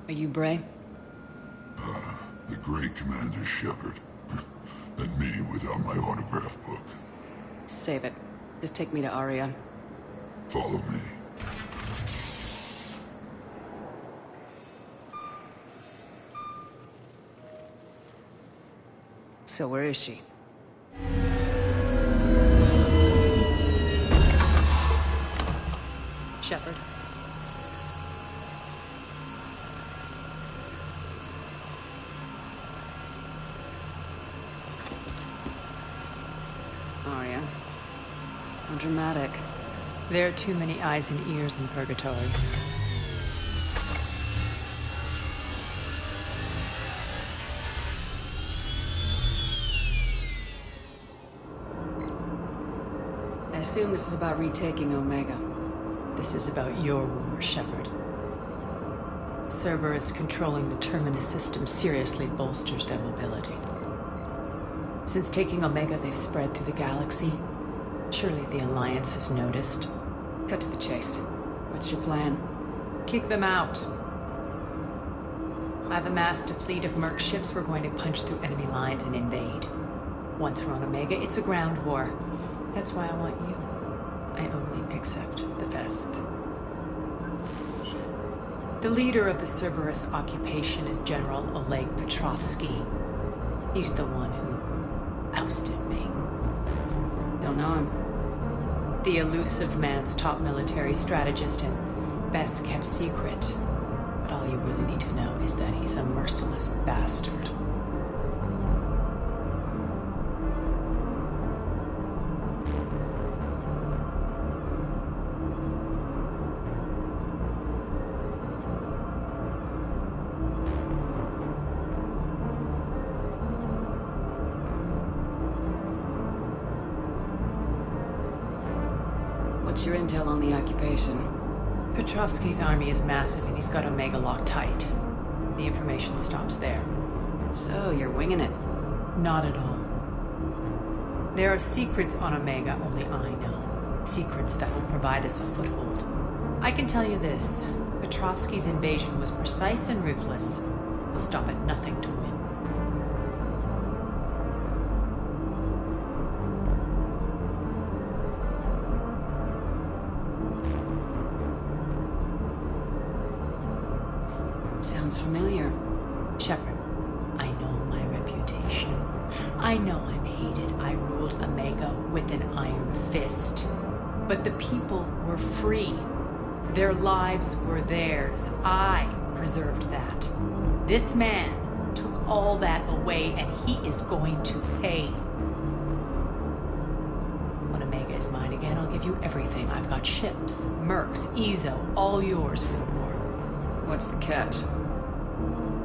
Are you Bray? The great Commander Shepard. And me without my autograph book. Save it. Just take me to Aria. Follow me. So where is she? Shepard. Aria. How dramatic. There are too many eyes and ears in Purgatory. I assume this is about retaking Omega. This is about your war, Shepard. Cerberus controlling the Terminus system seriously bolsters their mobility. Since taking Omega, they've spread through the galaxy. Surely the Alliance has noticed. Cut to the chase. What's your plan? Kick them out. I've amassed a fleet of merc ships. We're going to punch through enemy lines and invade. Once we're on Omega, it's a ground war. That's why I want you. I only accept the best. The leader of the Cerberus occupation is General Oleg Petrovsky. He's the one who ousted me. Don't know him. The elusive man's top military strategist and best kept secret. But all you really need to know is that he's a merciless bastard. What's your intel on the occupation? Petrovsky's army is massive and he's got Omega locked tight. The information stops there. So, you're winging it? Not at all. There are secrets on Omega only I know. Secrets that will provide us a foothold. I can tell you this. Petrovsky's invasion was precise and ruthless. He'll stop at nothing to win. Sounds familiar. Shepard, I know my reputation. I know I'm hated. I ruled Omega with an iron fist. But the people were free. Their lives were theirs. I preserved that. This man took all that away, and he is going to pay. When Omega is mine again, I'll give you everything. I've got ships, mercs, Ezo, all yours for the war. What's the catch?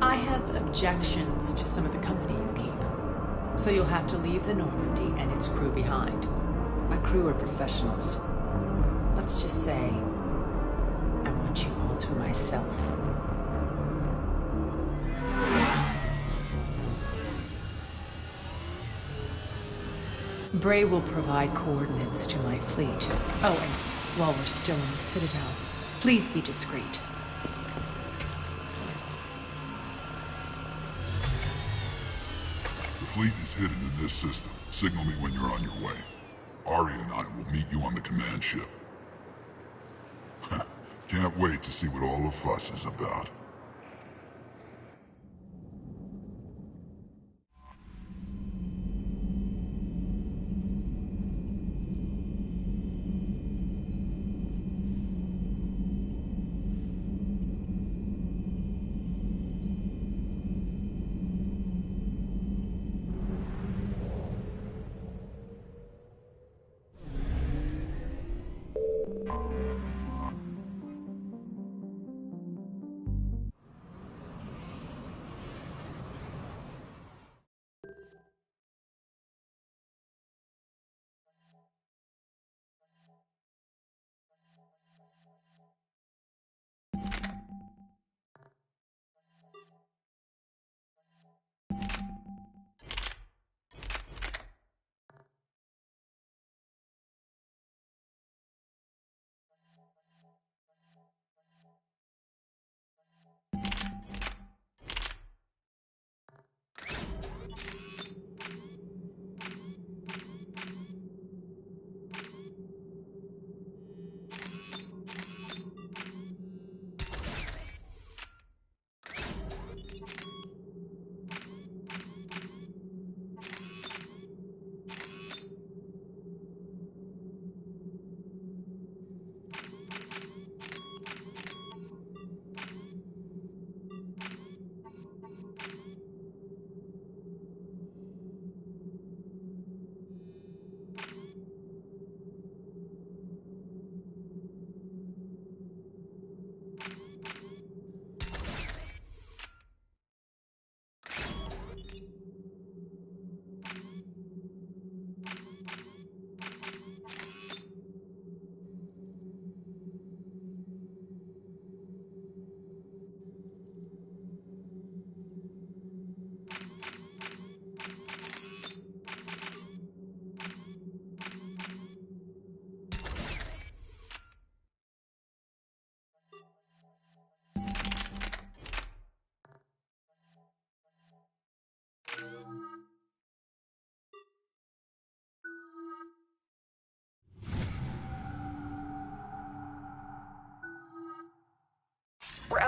I have objections to some of the company you keep. So you'll have to leave the Normandy and its crew behind. My crew are professionals. Let's just say, I want you all to myself. Bray will provide coordinates to my fleet. Oh, and while we're still in the Citadel, please be discreet. The fleet is hidden in this system. Signal me when you're on your way. Aria and I will meet you on the command ship. Can't wait to see what all the fuss is about.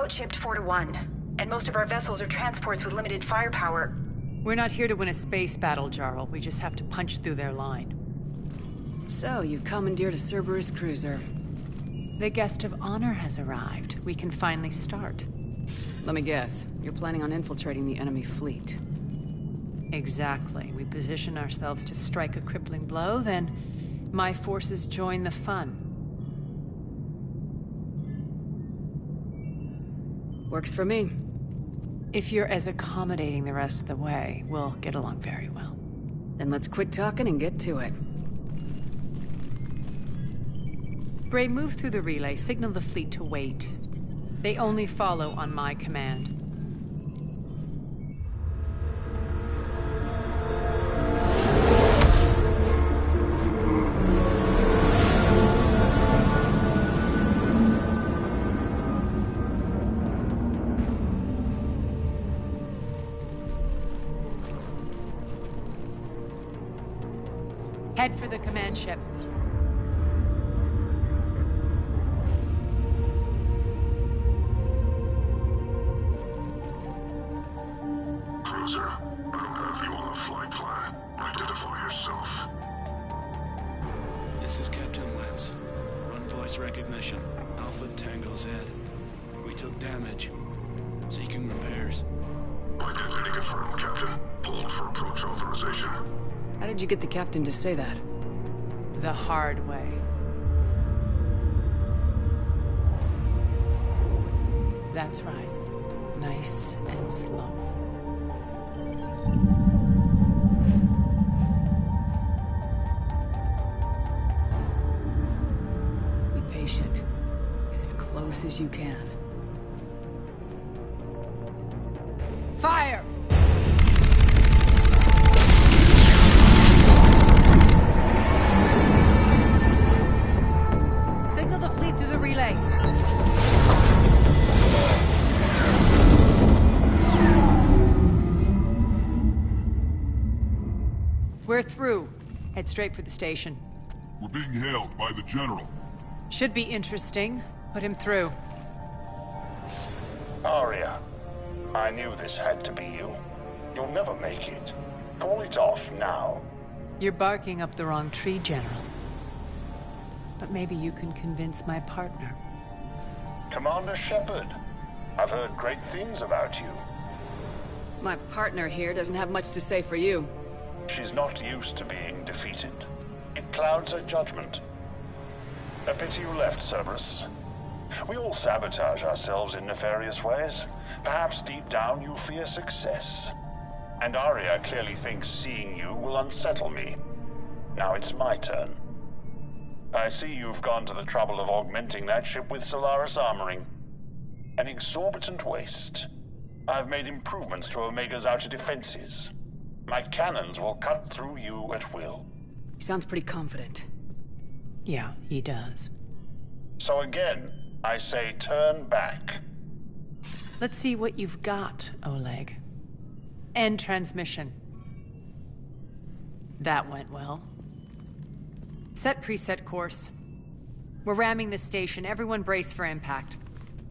outshipped 4-1, and most of our vessels are transports with limited firepower. We're not here to win a space battle, Jarl. We just have to punch through their line. So, you commandeered a Cerberus cruiser. The guest of honor has arrived. We can finally start. Let me guess, you're planning on infiltrating the enemy fleet. Exactly. We position ourselves to strike a crippling blow, then my forces join the fun. Works for me. If you're as accommodating the rest of the way, we'll get along very well. Then let's quit talking and get to it. Bray, move through the relay. Signal the fleet to wait. They only follow on my command. Head for the command ship. Cruiser, I don't have you on the flight plan. Identify yourself. This is Captain Lance. Run voice recognition. Alpha Tango Z. We took damage. Seeking repairs. Identity confirmed, Captain. Hold for approach authorization. How did you get the captain to say that? The hard way. That's right. Nice and slow. Be patient. Get as close as you can. Fire! Signal the fleet through the relay. We're through. Head straight for the station. We're being hailed by the General. Should be interesting. Put him through. Aria, I knew this had to be you. You'll never make it. Call it off now. You're barking up the wrong tree, General. But maybe you can convince my partner. Commander Shepard, I've heard great things about you. My partner here doesn't have much to say for you. She's not used to being defeated. It clouds her judgment. A pity you left, Cerberus. We all sabotage ourselves in nefarious ways. Perhaps deep down you fear success. And Aria clearly thinks seeing you will unsettle me. Now it's my turn. I see you've gone to the trouble of augmenting that ship with Solaris armoring. An exorbitant waste. I've made improvements to Omega's outer defenses. My cannons will cut through you at will. He sounds pretty confident. Yeah, he does. So again, I say turn back. Let's see what you've got, Oleg. End transmission. That went well. Set preset course. We're ramming the station. Everyone brace for impact.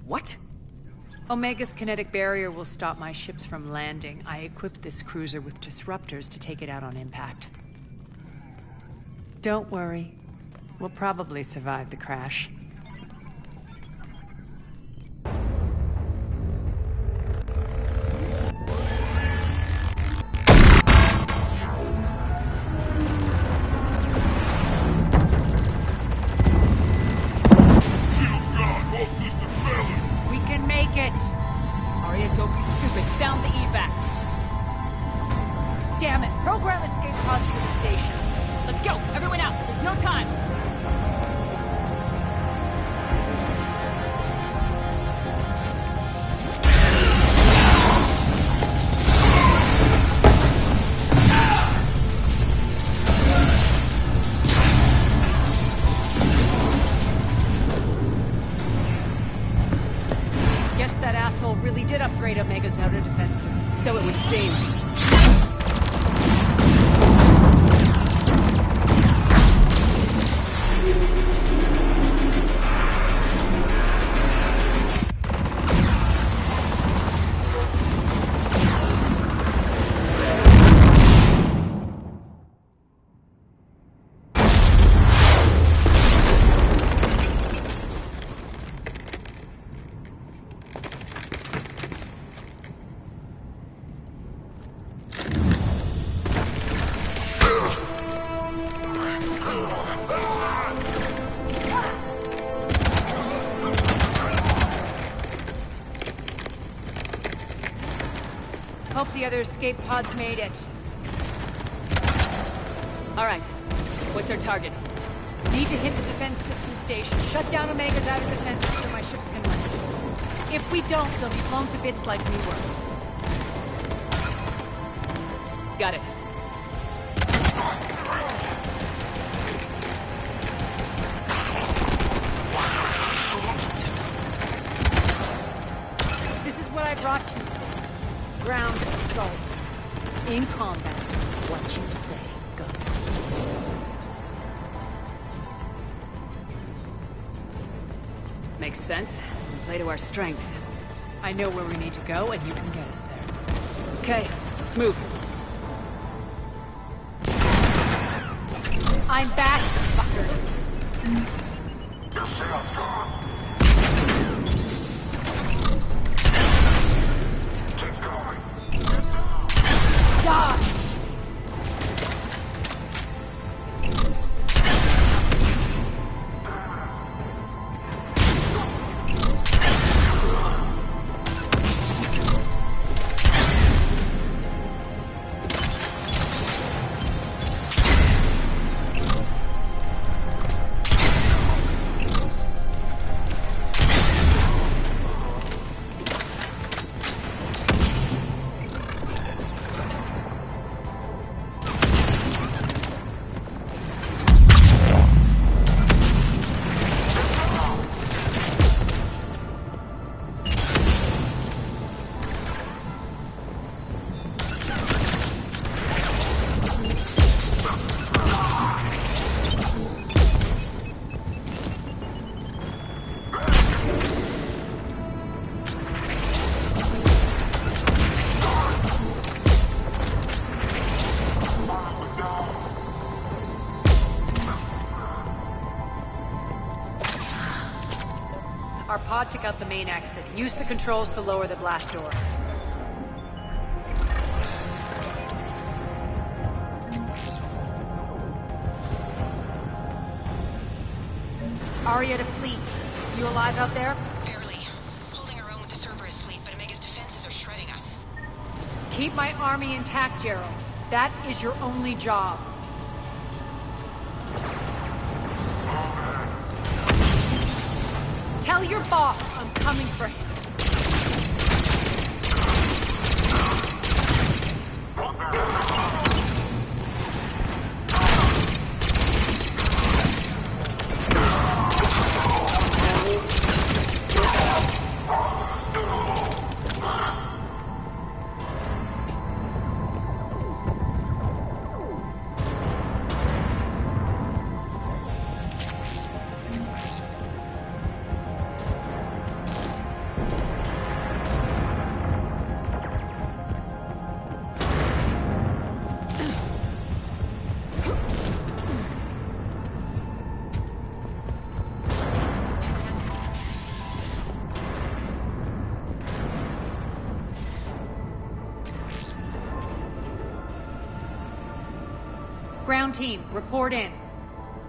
What? Omega's kinetic barrier will stop my ships from landing. I equipped this cruiser with disruptors to take it out on impact. Don't worry. We'll probably survive the crash. Sound the evac. Damn it! Program escape pods for the station. Let's go! Everyone out! There's no time! Guess that asshole really did upgrade Omega's outer defenses. So it would seem. Hope the other escape pods made it. All right. What's our target? Need to hit the defense system station. Shut down Omega's outer defenses so my ships can land. If we don't, they'll be blown to bits like we were. Got it. This is what I brought you for. Ground assault. In combat, what you say goes. Makes sense. We play to our strengths. I know where we need to go, and you can get us there. Okay, let's move. I'm back, fuckers. Dodge! Our pod took out the main exit. Use the controls to lower the blast door. Aria to fleet. You alive out there? Barely. Holding our own with the Cerberus fleet, but Omega's defenses are shredding us. Keep my army intact, Gerald. That is your only job. Tell your boss I'm coming for him. Ground team, report in.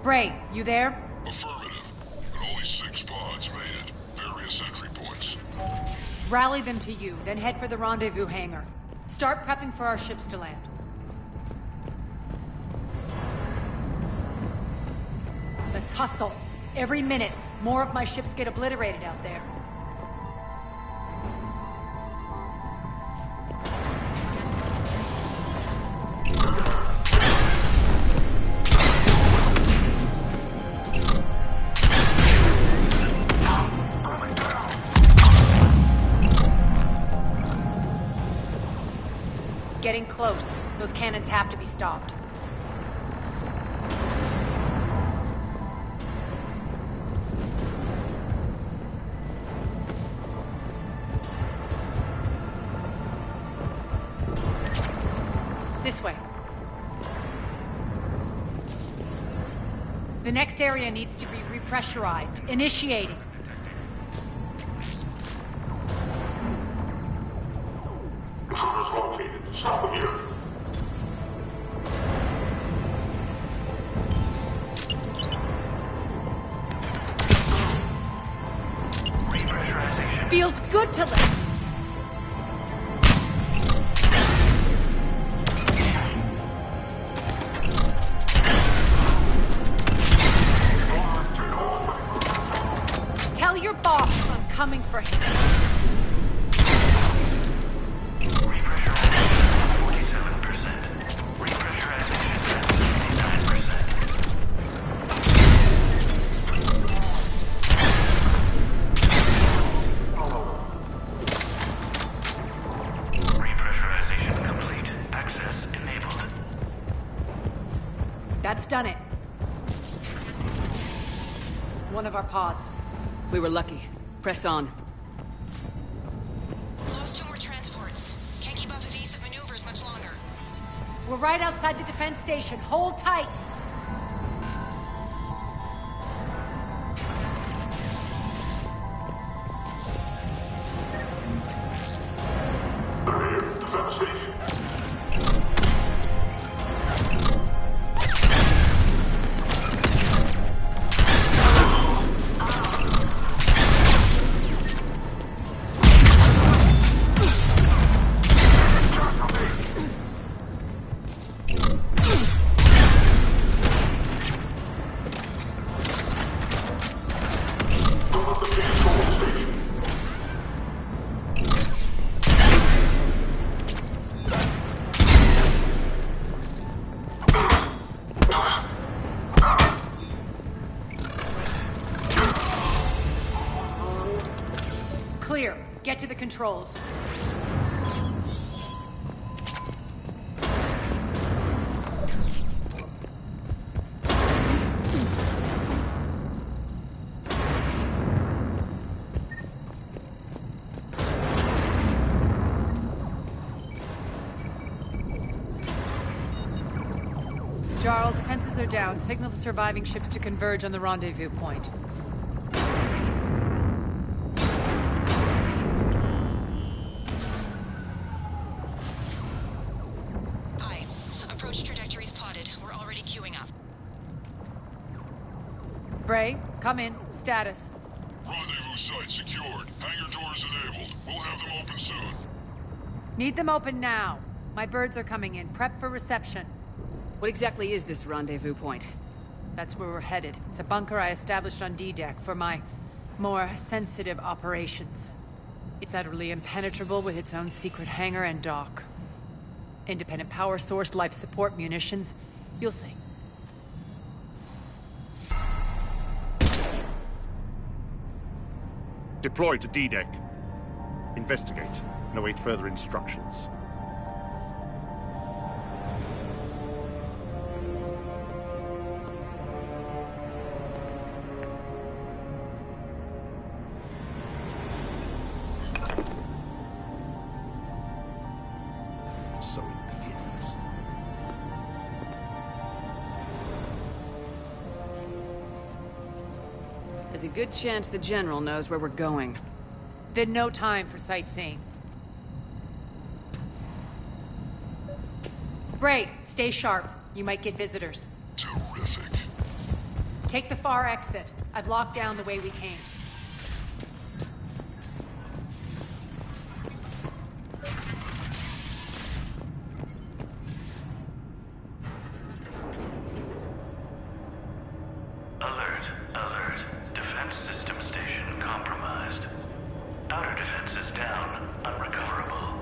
Bray, you there? Affirmative. And only 6 pods made it. Various entry points. Rally them to you, then head for the rendezvous hangar. Start prepping for our ships to land. Let's hustle. Every minute, more of my ships get obliterated out there. Getting close. Those cannons have to be stopped. This way. The next area needs to be repressurized. Initiating. Intruders located. Stop them here. Feels good to let loose. done it. One of our pods. We were lucky. Press on. Lost 2 more transports. Can't keep up evasive maneuvers much longer. We're right outside the defense station. Hold tight. They're here. Defense station. Clear. Get to the controls. Jarl, defenses are down. Signal the surviving ships to converge on the rendezvous point. Aye. Approach trajectories plotted. We're already queuing up. Bray, come in. Status. Rendezvous site secured. Hangar doors enabled. We'll have them open soon. Need them open now. My birds are coming in. Prep for reception. What exactly is this rendezvous point? That's where we're headed. It's a bunker I established on D-Deck for my more sensitive operations. It's utterly impenetrable with its own secret hangar and dock. Independent power source, life support, munitions. You'll see. Deploy to D-Deck. Investigate and await further instructions. So it begins. There's a good chance the General knows where we're going. Then no time for sightseeing. Bray, stay sharp. You might get visitors. Terrific. Take the far exit. I've locked down the way we came. Alert, alert. Defense system station compromised. Outer defenses down, unrecoverable.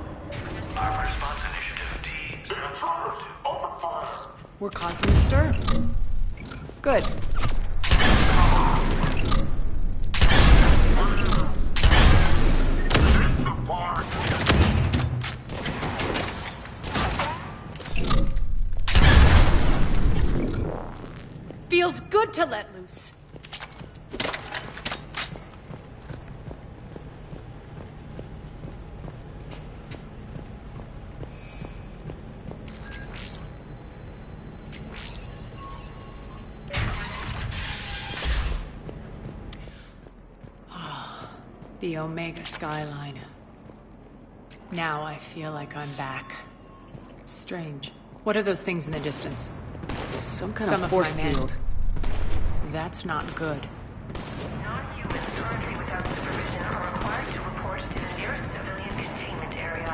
Armor response initiative D. Intruders! Open fire! We're causing a stir. Good. Hit the mark! Feels good to let loose. The Omega skyline. Now I feel like I'm back. Strange. What are those things in the distance? Some kind Some of of force my men. field. That's not good. Non-humans currently without supervision are required to report to the nearest civilian containment area.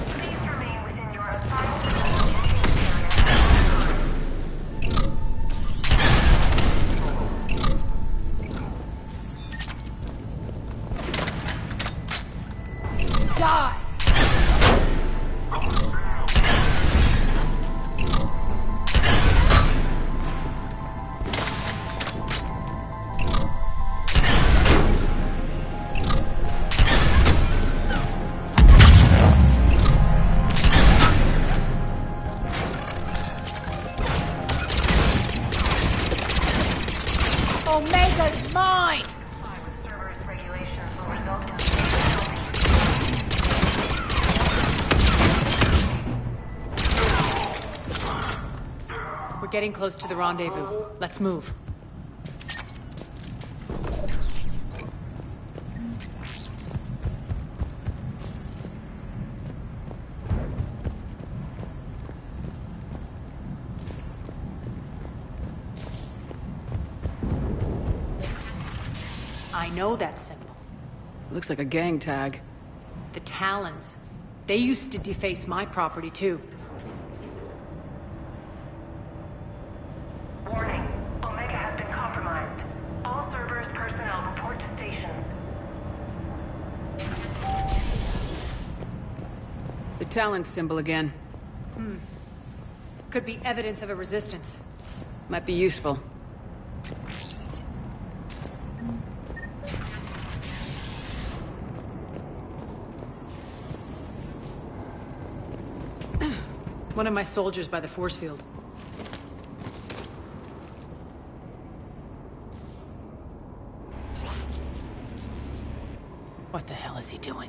Please remain within your assigned containment area. Die! Omega's mine! Comply with Cerberus regulations will result in We're getting close to the rendezvous. Let's move. I know that symbol. Looks like a gang tag. The Talons. They used to deface my property, too. Warning. Omega has been compromised. All Cerberus personnel report to stations. The Talon symbol again. Could be evidence of a resistance. Might be useful. One of my soldiers by the force field. What the hell is he doing?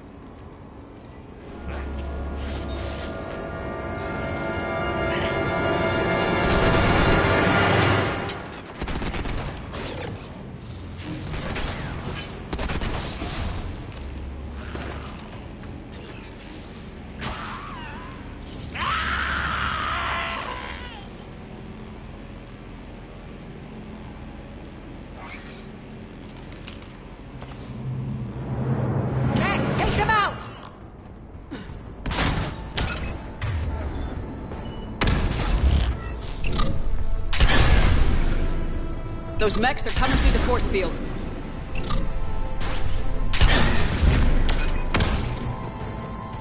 Those mechs are coming through the force field.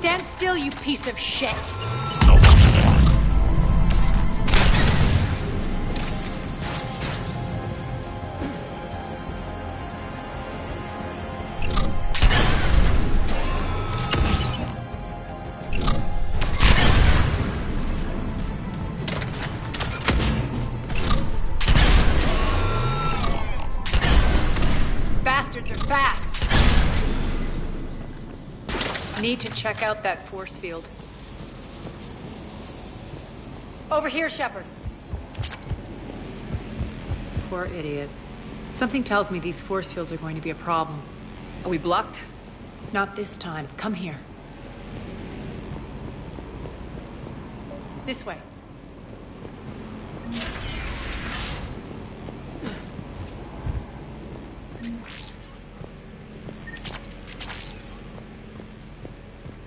Stand still, you piece of shit! Bastards are fast! Need to check out that force field. Over here, Shepard. Poor idiot. Something tells me these force fields are going to be a problem. Are we blocked? Not this time. Come here. This way.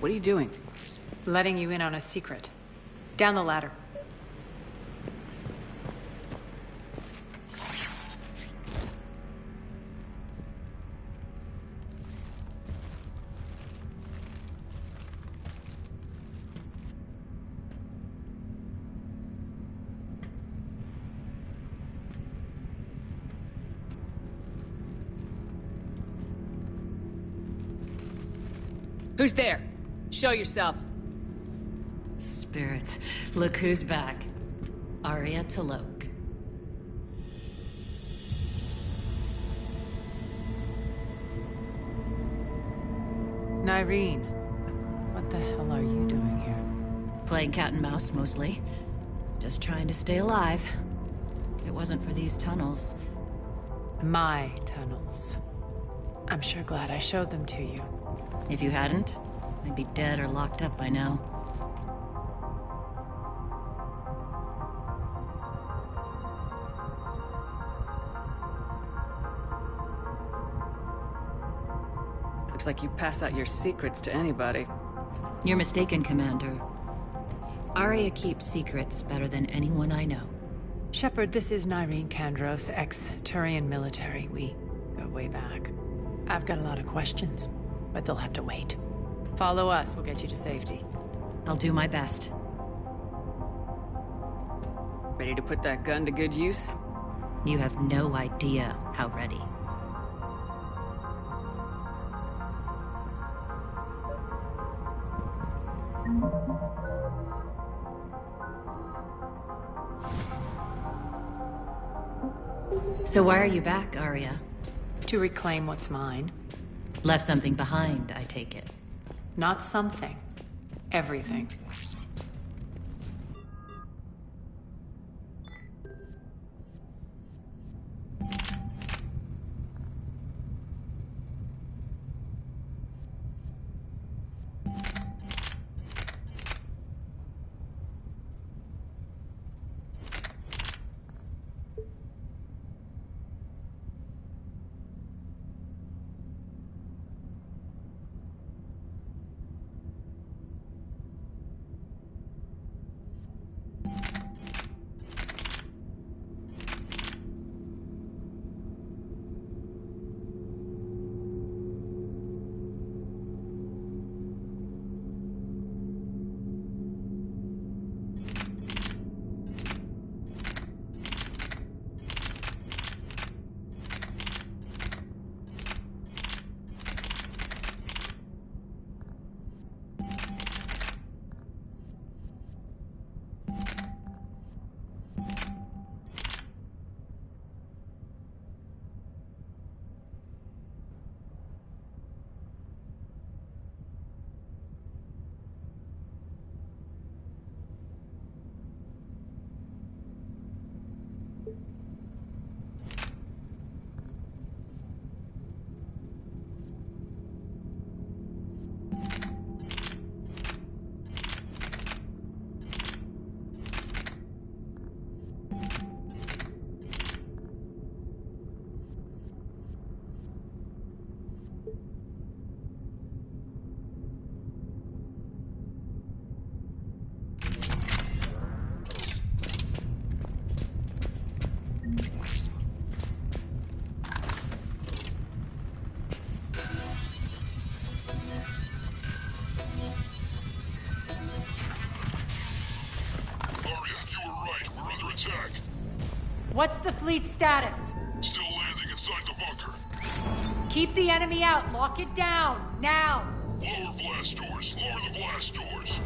What are you doing? Letting you in on a secret. Down the ladder. Who's there? Show yourself. Spirits, look who's back. Aria Talok. Nyreen, what the hell are you doing here? Playing cat and mouse, mostly. Just trying to stay alive. If it wasn't for these tunnels. My tunnels. I'm sure glad I showed them to you. If you hadn't, I'd be dead or locked up by now. Looks like you pass out your secrets to anybody. You're mistaken, Commander. Aria keeps secrets better than anyone I know. Shepard, this is Nyreen Kandros, ex-Turian military. We go way back. I've got a lot of questions, but they'll have to wait. Follow us, we'll get you to safety. I'll do my best. Ready to put that gun to good use? You have no idea how ready. So why are you back, Arya? To reclaim what's mine. Left something behind, I take it. Not something. Everything. Attack. What's the fleet's status? Still landing inside the bunker. Keep the enemy out. Lock it down. Now. Lower blast doors. Lower the blast doors.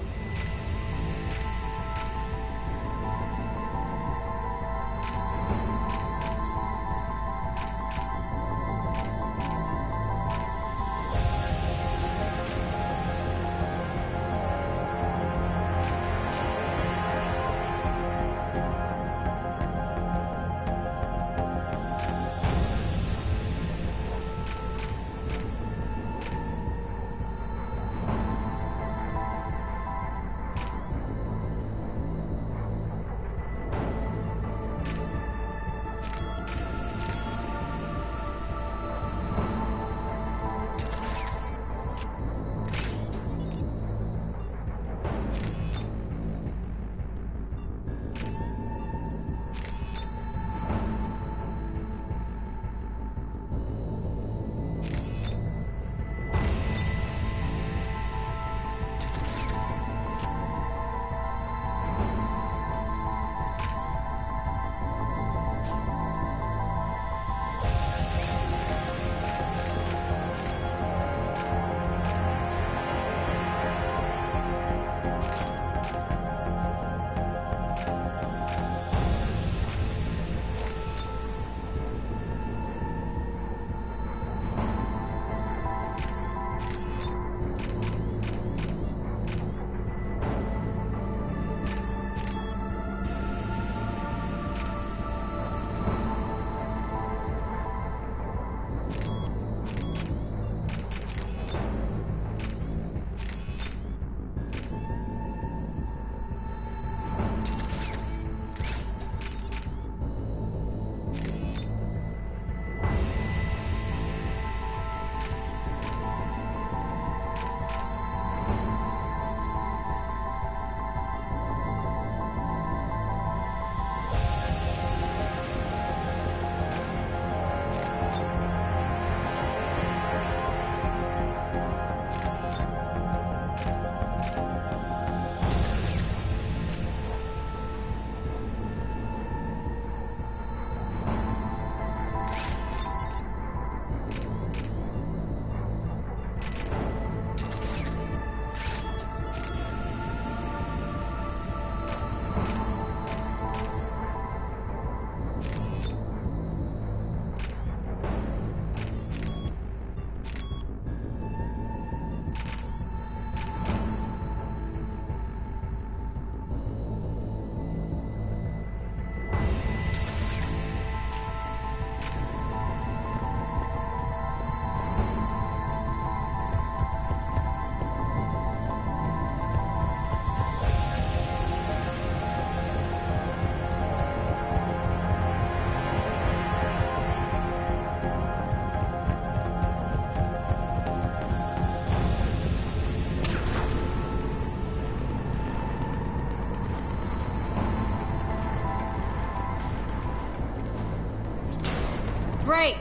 Great.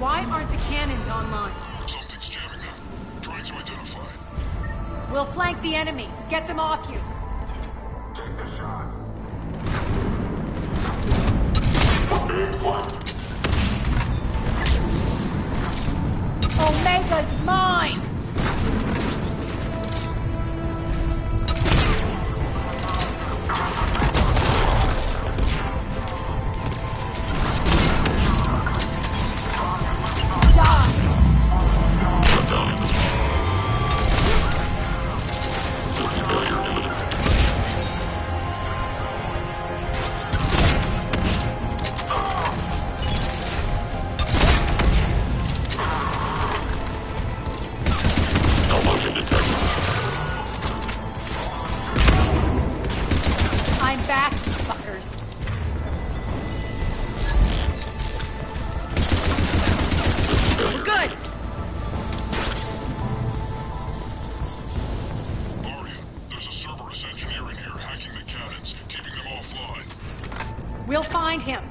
Why aren't the cannons online? Something's jamming them. Trying to identify. We'll flank the enemy. Get them off you. Take the shot. Big flank. Omega's mine! I'm back, fuckers. We're good! Aria, there's a Cerberus engineer in here hacking the cannons, keeping them offline. We'll find him.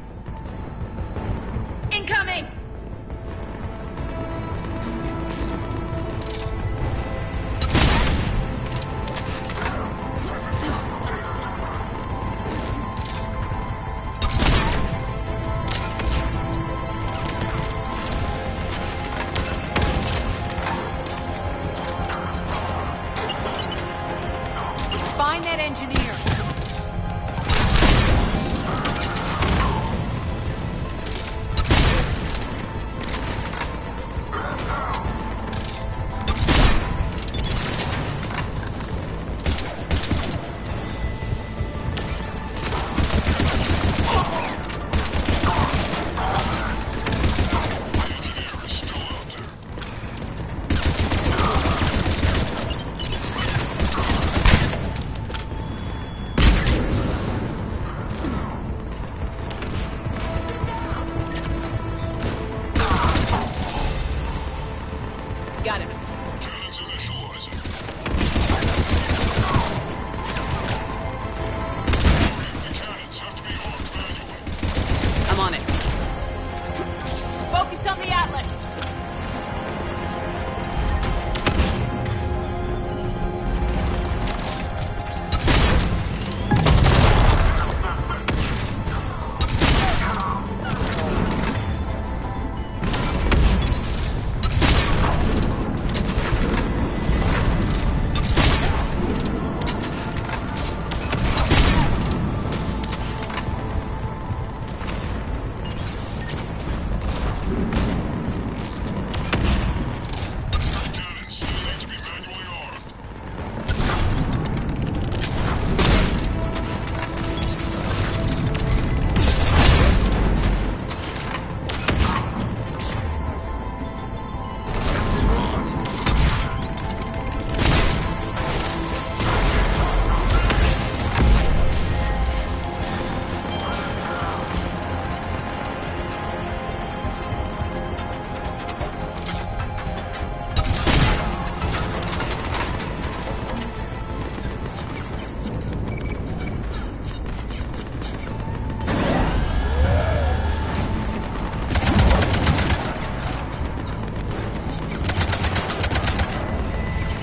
Incoming! Find that engineer. Got him. Cannons initializing. The cannons have to be armed manually. I'm on it. Focus on the Atlas. Cannons still need to be manually armed.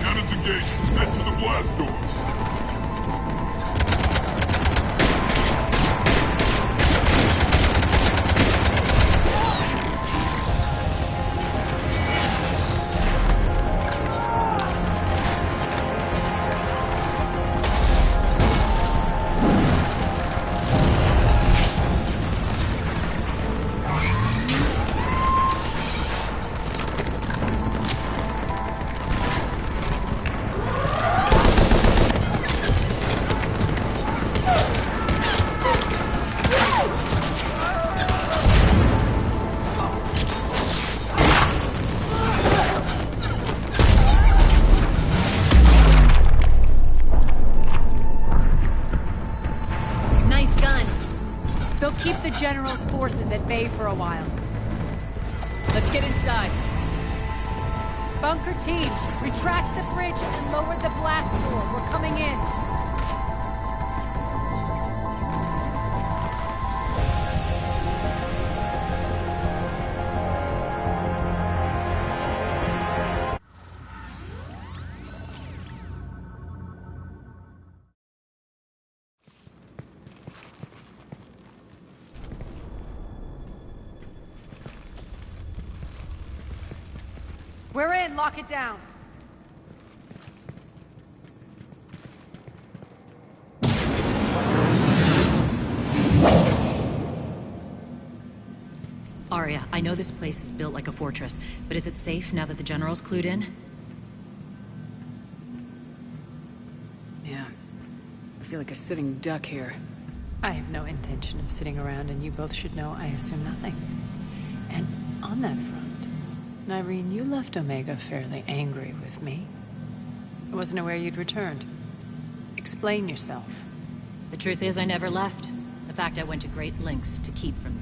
Cannons engaged. Head to the blast door. Nice guns. They'll keep the General's forces at bay for a while. Let's get inside. Bunker team, retract the bridge and lower the blast door. We're coming in. We're in. Lock it down. Aria, I know this place is built like a fortress, but is it safe now that the General's clued in? Yeah. I feel like a sitting duck here. I have no intention of sitting around, and you both should know I assume nothing. And on that front, Nyreen, you left Omega fairly angry with me. I wasn't aware you'd returned. Explain yourself. The truth is, I never left. In fact, I went to great lengths to keep from you.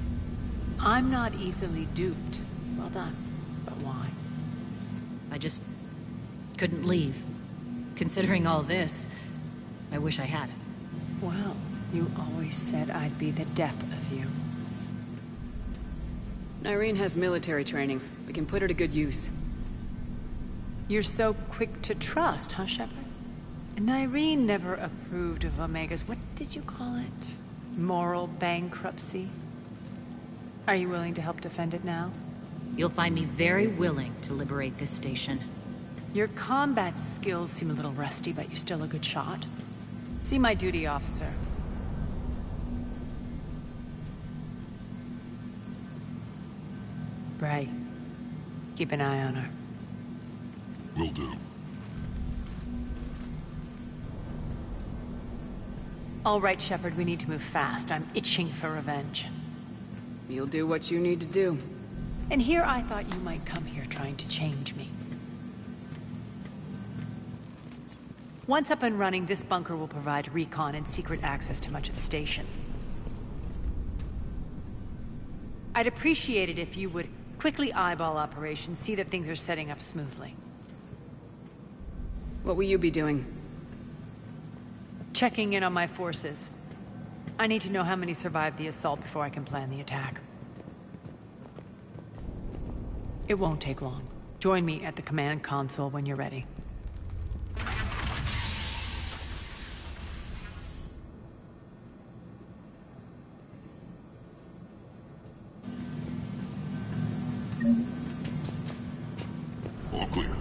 I'm not easily duped. Well done. But why? I just couldn't leave. Considering all this, I wish I had. Well, you always said I'd be the death of you. Nyreen has military training. We can put her to good use. You're so quick to trust, huh, Shepard? Nyreen never approved of Omega's, what did you call it? Moral bankruptcy? Are you willing to help defend it now? You'll find me very willing to liberate this station. Your combat skills seem a little rusty, but you're still a good shot. See my duty officer. Bray, keep an eye on her. Will do. All right, Shepard, we need to move fast. I'm itching for revenge. You'll do what you need to do. And here I thought you might come here trying to change me. Once up and running, this bunker will provide recon and secret access to much of the station. I'd appreciate it if you would quickly eyeball operations, see that things are setting up smoothly. What will you be doing? Checking in on my forces. I need to know how many survived the assault before I can plan the attack. It won't take long. Join me at the command console when you're ready. All clear.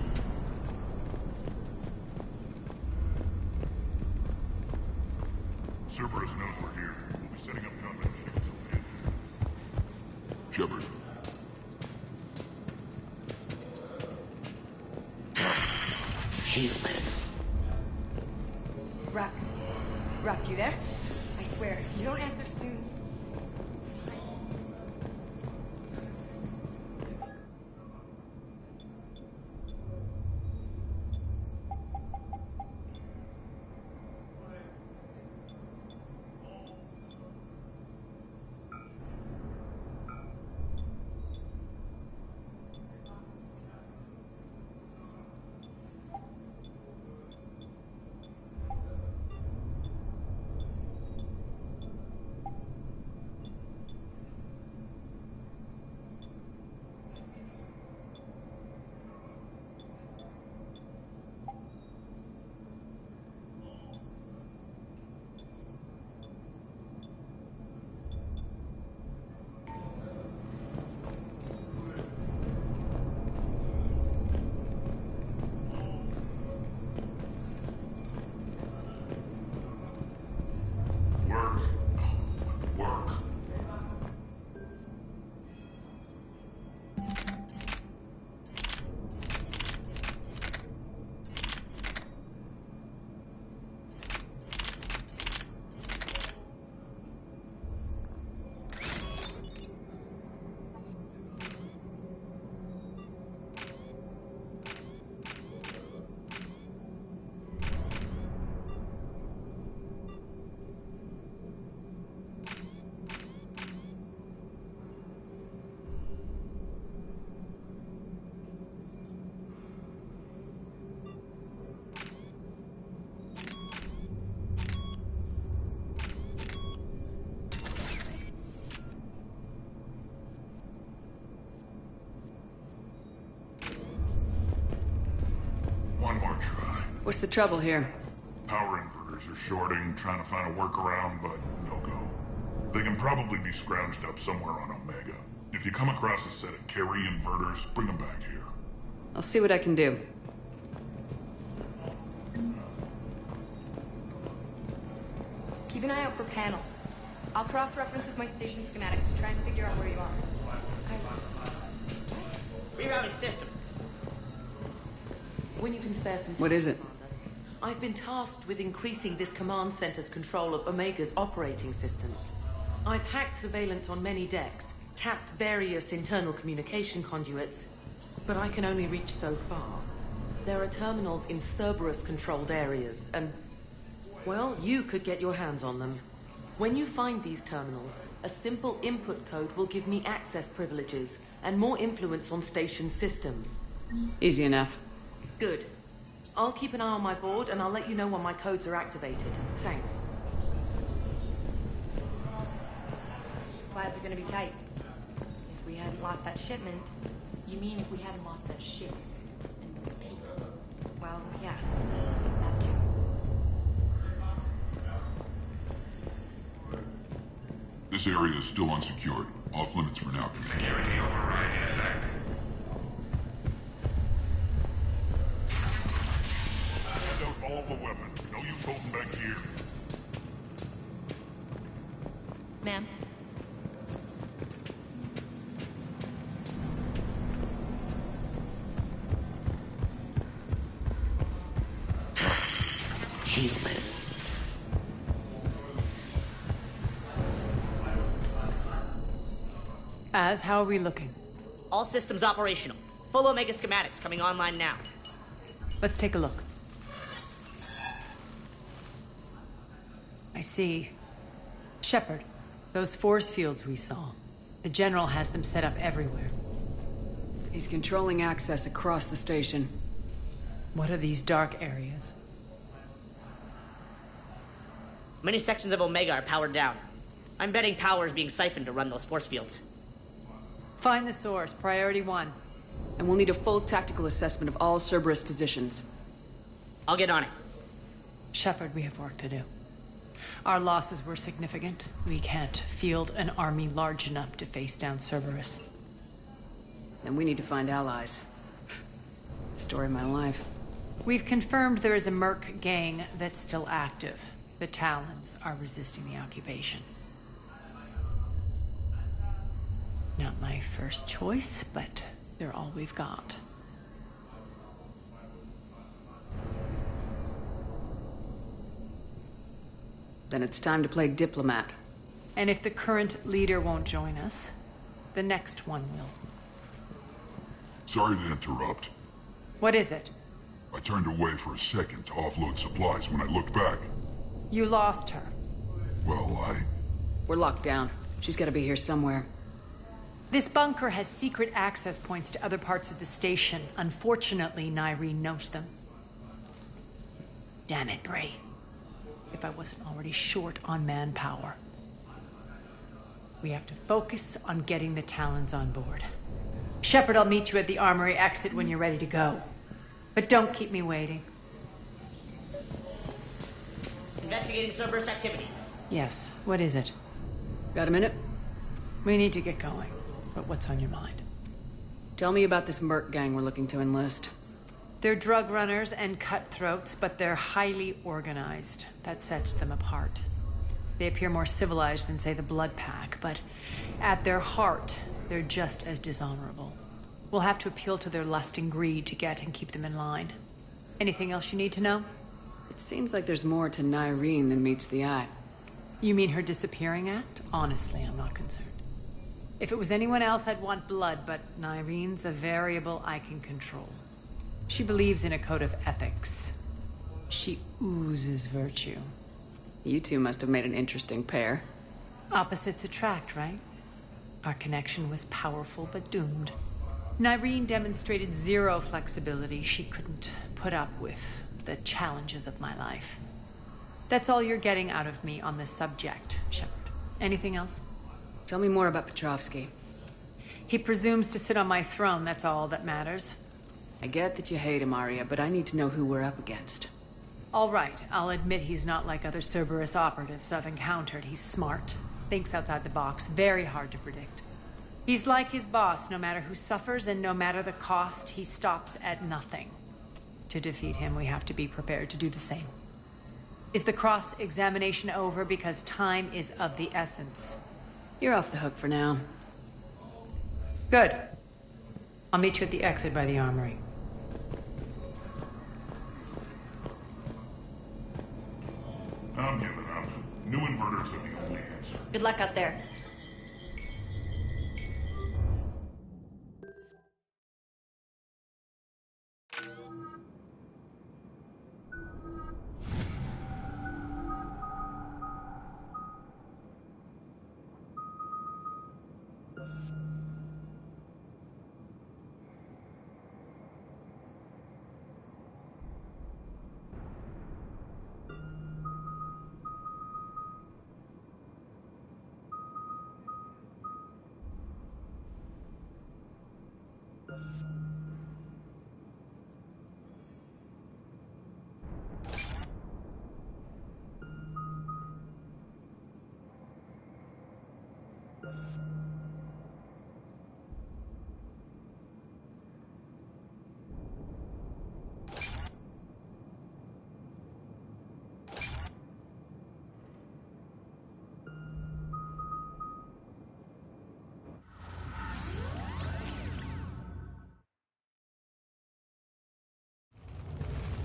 Cerberus knows we're here. We'll be setting up combat checks. Shepard. Human. Rock, you there? I swear, if you don't answer soon... One more try. What's the trouble here? Power inverters are shorting, trying to find a workaround, but no go. They can probably be scrounged up somewhere on Omega. If you come across a set of carry inverters, bring them back here. I'll see what I can do. Keep an eye out for panels. I'll cross-reference with my station schematics to try and figure out where you are. Rerouting systems. When you can spare some time. What is it? I've been tasked with increasing this command center's control of Omega's operating systems. I've hacked surveillance on many decks, tapped various internal communication conduits, but I can only reach so far. There are terminals in Cerberus-controlled areas, and, well, you could get your hands on them. When you find these terminals, a simple input code will give me access privileges and more influence on station systems. Easy enough. Good. I'll keep an eye on my board, and I'll let you know when my codes are activated. Thanks. Supplies are gonna be tight. If we hadn't lost that shipment... You mean if we hadn't lost that ship and those people? Well, yeah. That too. This area is still unsecured. Off limits for now, Commander. Security override in effect. Hand out all the weapons. No use holding back here. Ma'am? Human. Az, how are we looking? All systems operational. Full Omega schematics coming online now. Let's take a look. I see. Shepard, those force fields we saw. The General has them set up everywhere. He's controlling access across the station. What are these dark areas? Many sections of Omega are powered down. I'm betting power is being siphoned to run those force fields. Find the source, priority 1. And we'll need a full tactical assessment of all Cerberus positions. I'll get on it. Shepard, we have work to do. Our losses were significant. We can't field an army large enough to face down Cerberus. And we need to find allies. Story of my life. We've confirmed there is a Merc gang that's still active. The Talons are resisting the occupation. Not my first choice, but they're all we've got. Then it's time to play diplomat. And if the current leader won't join us, the next one will. Sorry to interrupt. What is it? I turned away for a second to offload supplies. When I looked back, You lost her. well, We're locked down. She's gotta be here somewhere. This bunker has secret access points to other parts of the station. Unfortunately, Nyreen knows them. Damn it, Bray. If I wasn't already short on manpower. We have to focus on getting the Talons on board. Shepard, I'll meet you at the armory exit when you're ready to go. But don't keep me waiting. Investigating Cerberus activity. Yes, what is it? Got a minute? We need to get going. But what's on your mind? Tell me about this Merc gang we're looking to enlist. They're drug runners and cutthroats, but they're highly organized. That sets them apart. They appear more civilized than, say, the Blood Pack, but at their heart, they're just as dishonorable. We'll have to appeal to their lust and greed to get and keep them in line. Anything else you need to know? It seems like there's more to Nyreen than meets the eye. You mean her disappearing act? Honestly, I'm not concerned. If it was anyone else, I'd want blood, but Nyreen's a variable I can control. She believes in a code of ethics. She oozes virtue. You two must have made an interesting pair. Opposites attract, right? Our connection was powerful but doomed. Nyreen demonstrated zero flexibility. She couldn't put up with the challenges of my life. That's all you're getting out of me on this subject, Shepard. Anything else? Tell me more about Petrovsky. He presumes to sit on my throne, that's all that matters. I get that you hate him, Arya, but I need to know who we're up against. All right, I'll admit he's not like other Cerberus operatives I've encountered. He's smart, thinks outside the box, very hard to predict. He's like his boss. No matter who suffers and no matter the cost, he stops at nothing. To defeat him, we have to be prepared to do the same. Is the cross-examination over? Because time is of the essence. You're off the hook for now. Good. I'll meet you at the exit by the armory. I'm giving up. New inverters are the only answer. Good luck out there.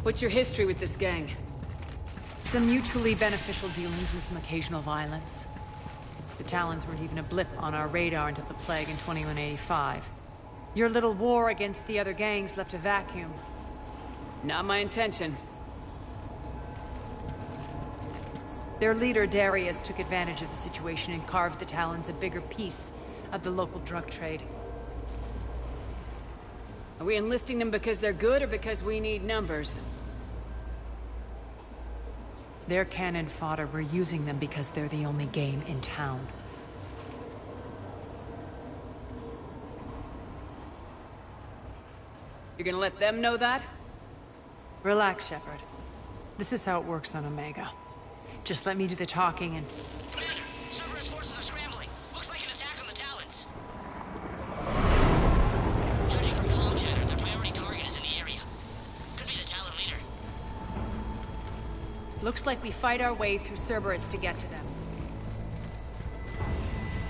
What's your history with this gang? Some mutually beneficial dealings and some occasional violence. The Talons weren't even a blip on our radar until the plague in 2185. Your little war against the other gangs left a vacuum. Not my intention. Their leader, Darius, took advantage of the situation and carved the Talons a bigger piece of the local drug trade. Are we enlisting them because they're good or because we need numbers? They're cannon fodder. We're using them because they're the only game in town. You're gonna let them know that? Relax, Shepard. This is how it works on Omega. Just let me do the talking and... Commander, Cerberus forces are scrambling. Looks like an attack on the Talons. Judging from comm chatter, their priority target is in the area. Could be the Talon leader. Looks like we fight our way through Cerberus to get to them.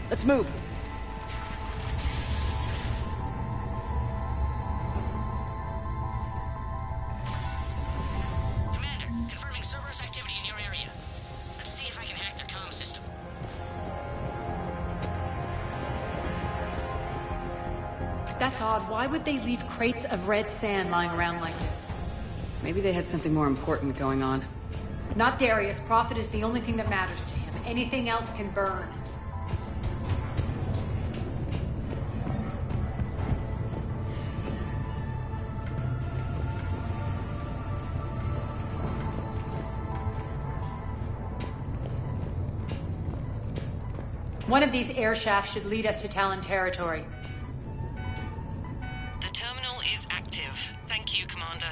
Let's move. Commander, confirming Cerberus activity in your area. Let's see if I can hack their comm system. That's odd. Why would they leave crates of red sand lying around like this? Maybe they had something more important going on. Not Darius. Profit is the only thing that matters to him. Anything else can burn. One of these air shafts should lead us to Talon territory. The terminal is active. Thank you, Commander.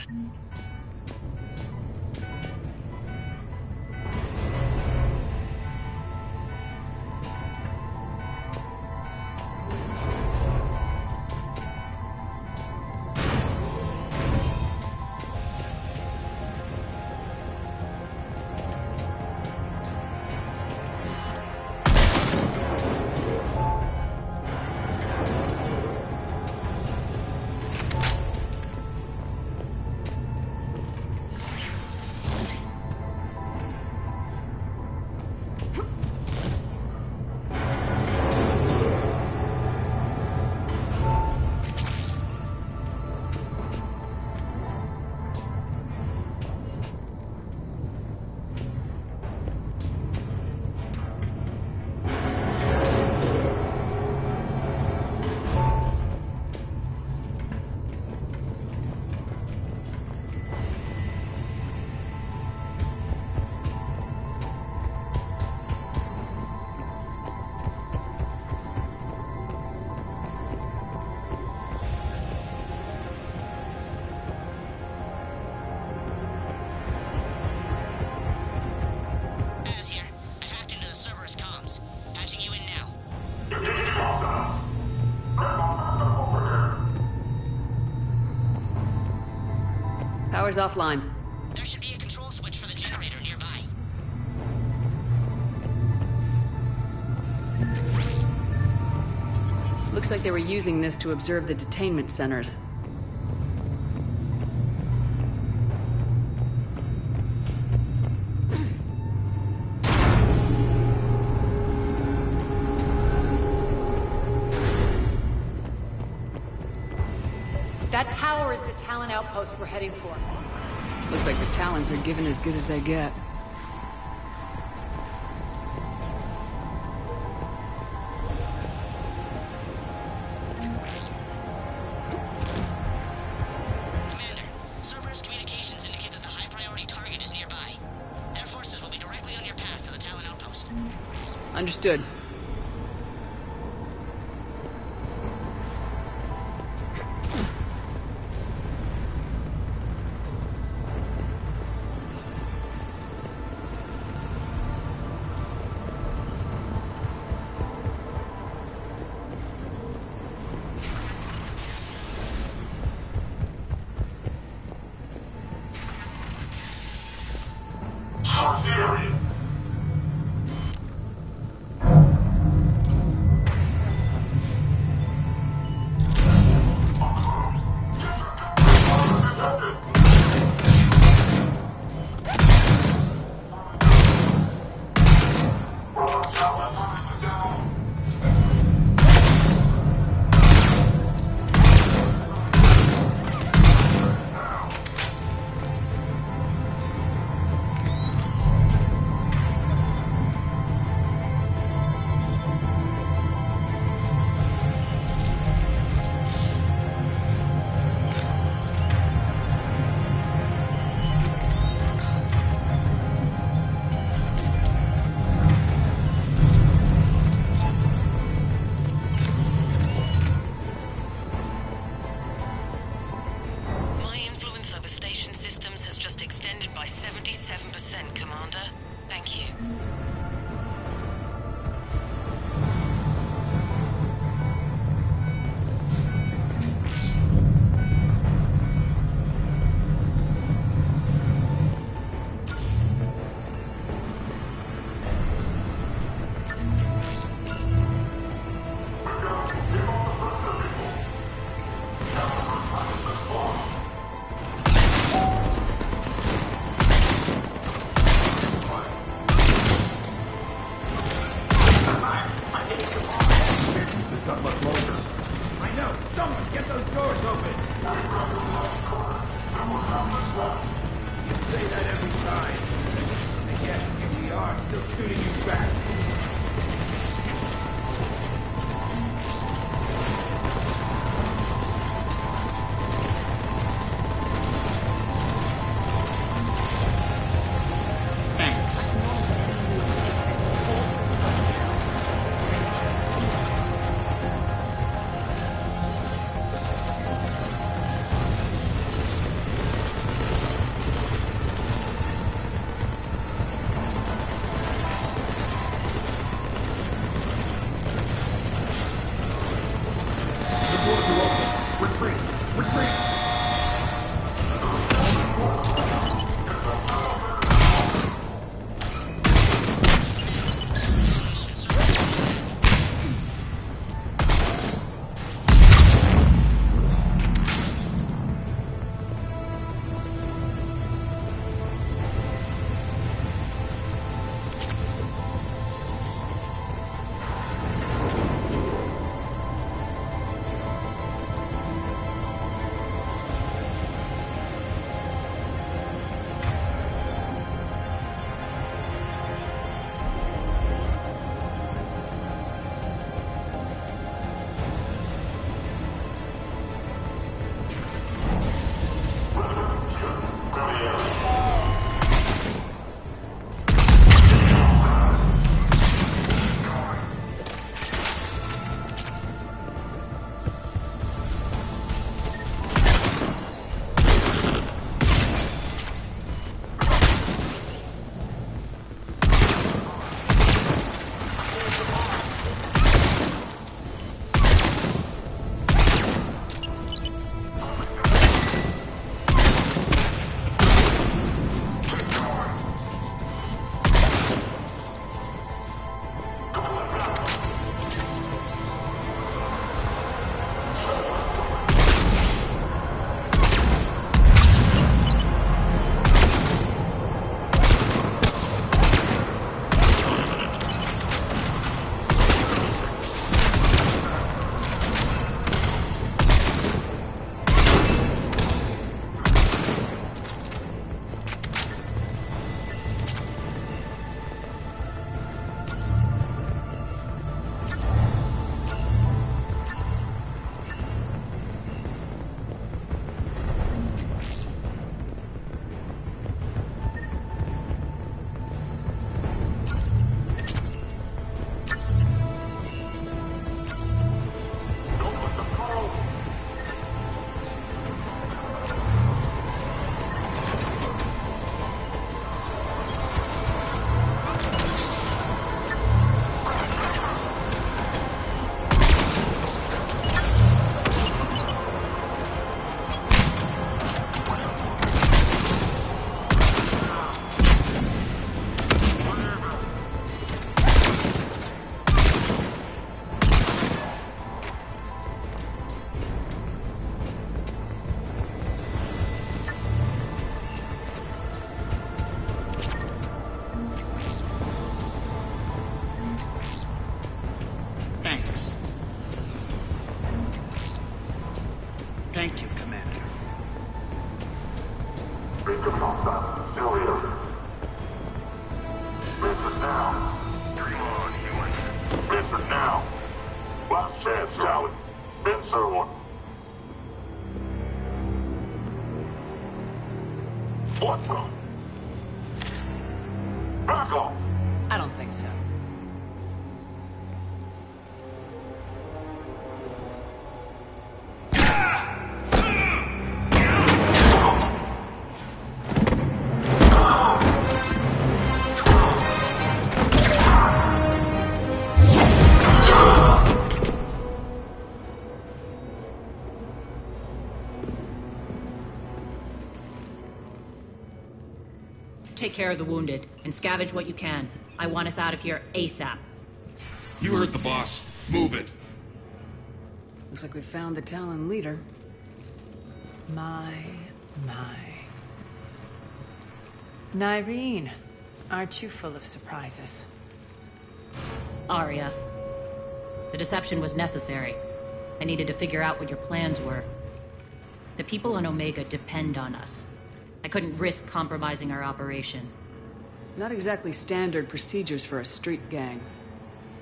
Power's offline. There should be a control switch for the generator nearby. Looks like they were using this to observe the detainment centers. That tower is the Talon outpost we're heading for. Looks like the Talons are given as good as they get. Commander, Cerberus communications indicate that the high-priority target is nearby. Their forces will be directly on your path to the Talon outpost. Understood. My influence over station systems has just extended by 77%, Commander. Thank you. Answer one. What the? Back off! I don't think so. Take care of the wounded, and scavenge what you can. I want us out of here ASAP. You heard the boss. Move it. Looks like we found the Talon leader. My. Nyreen, aren't you full of surprises? Aria. The deception was necessary. I needed to figure out what your plans were. The people on Omega depend on us. I couldn't risk compromising our operation. Not exactly standard procedures for a street gang.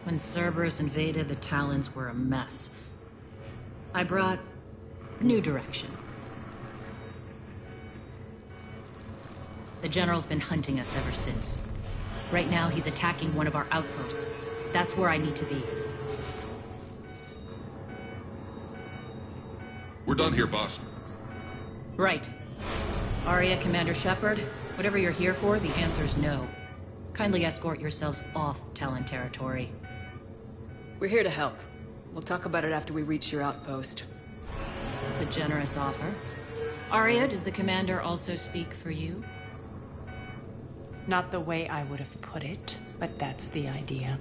When Cerberus invaded, the Talons were a mess. I brought new direction. The General's been hunting us ever since. Right now, he's attacking one of our outposts. That's where I need to be. We're done here, boss. Right. Aria, Commander Shepard, whatever you're here for, the answer's no. Kindly escort yourselves off Talon territory. We're here to help. We'll talk about it after we reach your outpost. That's a generous offer. Aria, does the Commander also speak for you? Not the way I would have put it, but that's the idea.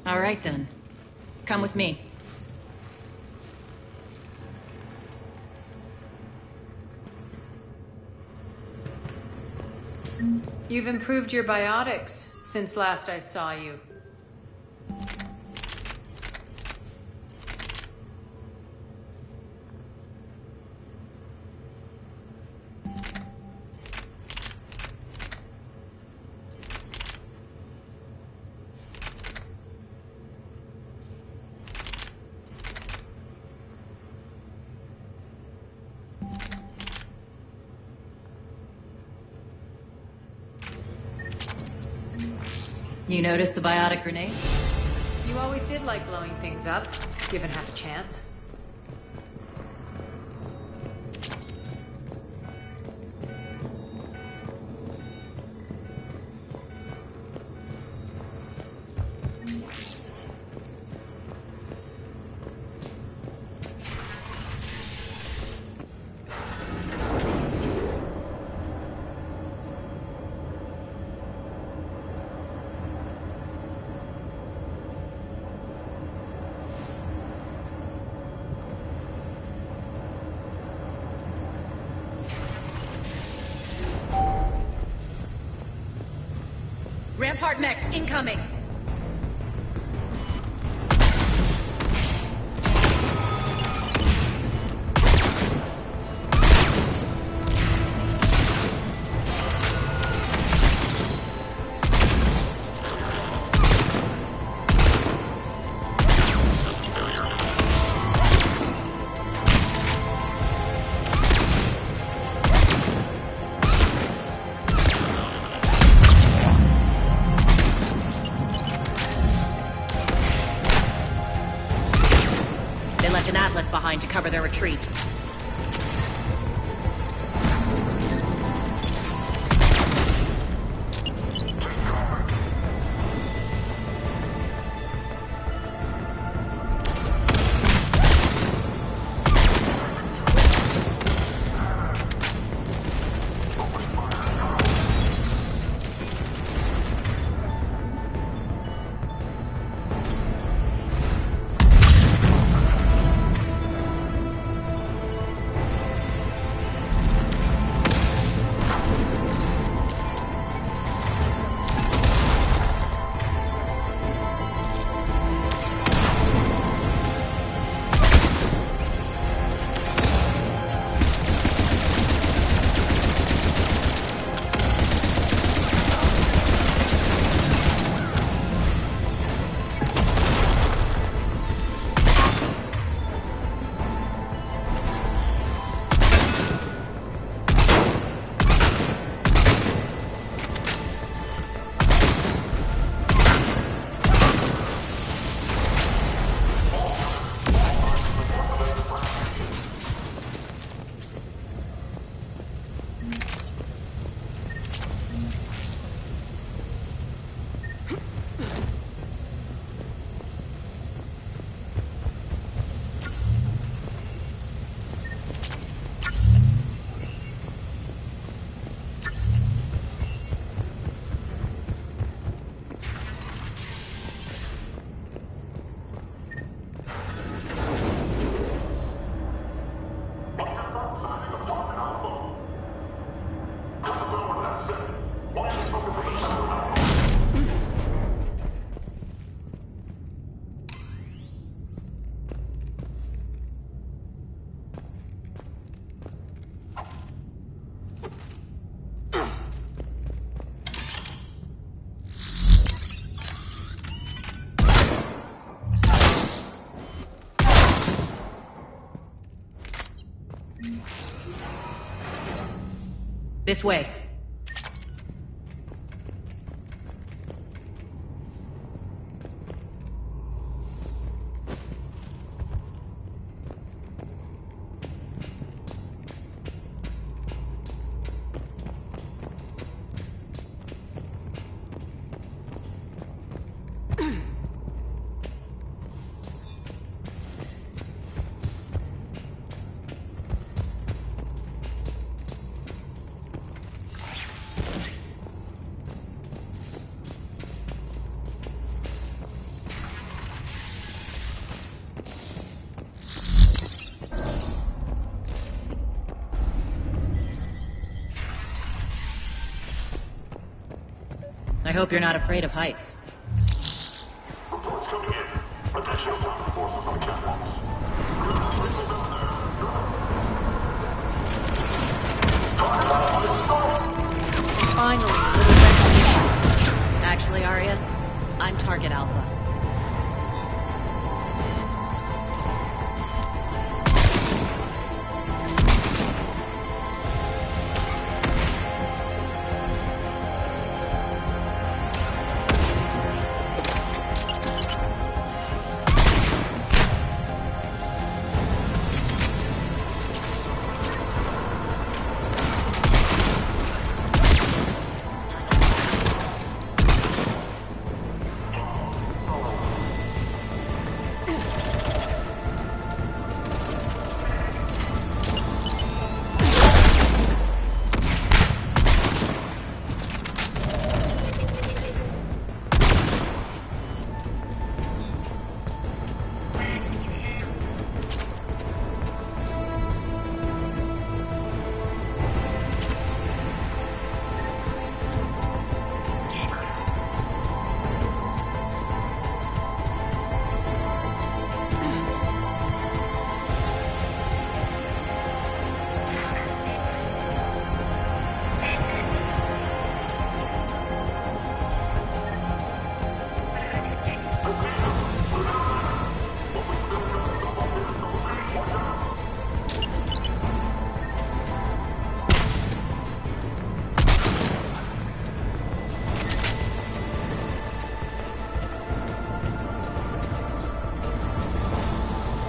All right, then. Come with me. You've improved your biotics since last I saw you. You noticed the biotic grenade? You always did like blowing things up, given half a chance. Rampart mechs incoming! Behind to cover their retreat. This way. I hope you're not afraid of heights. Reports coming in. Additional task forces on catwalks. Finally, a little recognition. Actually, Arya, I'm Target Alpha.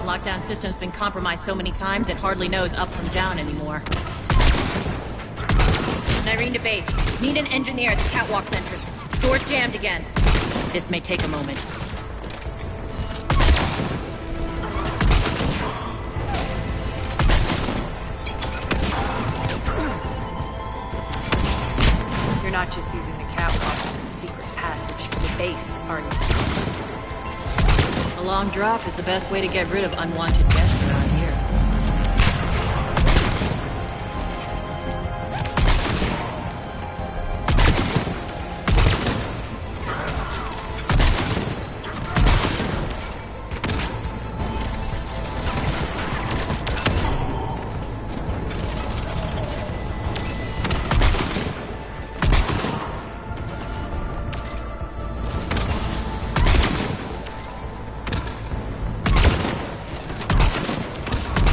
Lockdown system's been compromised so many times it hardly knows up from down anymore. Nyreen to base. Need an engineer at the catwalk's entrance. Door's jammed again. This may take a moment. You're not just using the catwalk as a secret passage to the base, are you? A long drop is the best way to get rid of unwanted guests around here.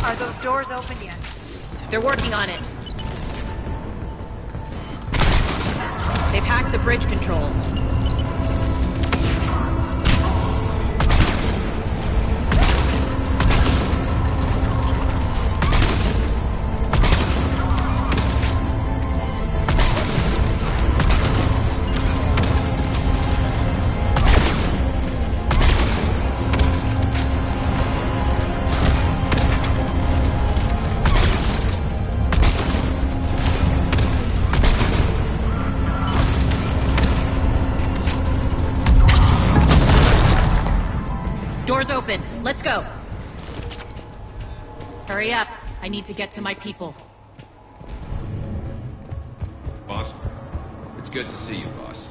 Are those doors open yet? They're working on it. They've hacked the bridge controls. Door's open. Let's go. Hurry up. I need to get to my people. Boss, it's good to see you, boss.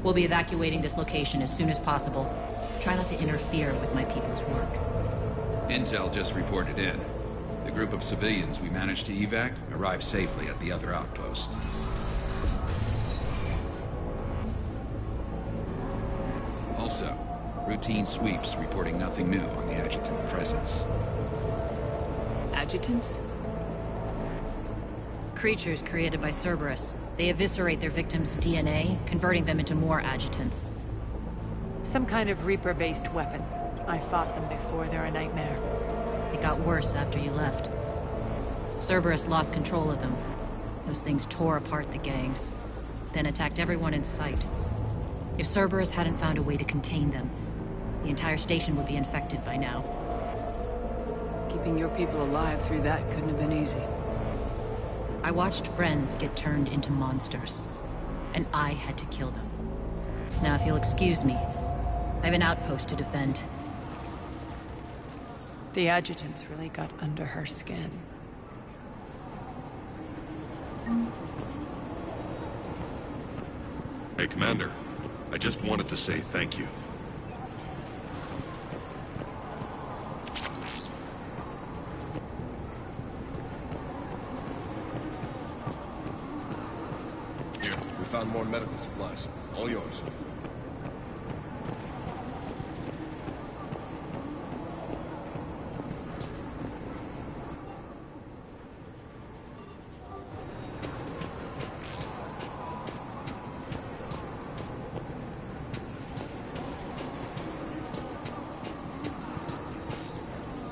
We'll be evacuating this location as soon as possible. Try not to interfere with my people's work. Intel just reported in. The group of civilians we managed to evac arrived safely at the other outpost. Also, routine sweeps reporting nothing new on the adjutant presence. Adjutants? Creatures created by Cerberus. They eviscerate their victims' DNA, converting them into more adjutants. Some kind of Reaper-based weapon. I fought them before, they're a nightmare. It got worse after you left. Cerberus lost control of them. Those things tore apart the gangs, then attacked everyone in sight. If Cerberus hadn't found a way to contain them, the entire station would be infected by now. Keeping your people alive through that couldn't have been easy. I watched friends get turned into monsters, and I had to kill them. Now, if you'll excuse me, I have an outpost to defend. The adjutants really got under her skin. Hey, Commander. I just wanted to say thank you. Here, we found more medical supplies. All yours.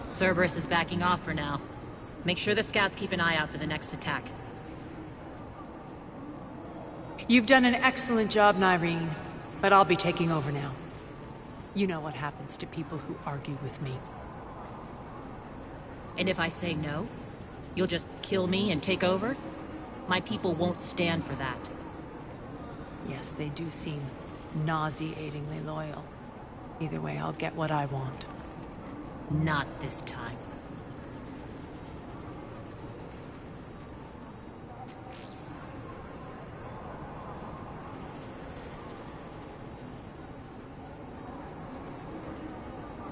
Cerberus is backing off for now. Make sure the scouts keep an eye out for the next attack. You've done an excellent job, Nyreen, but I'll be taking over now. You know what happens to people who argue with me. And if I say no, you'll just kill me and take over? My people won't stand for that. Yes, they do seem nauseatingly loyal. Either way, I'll get what I want. Not this time.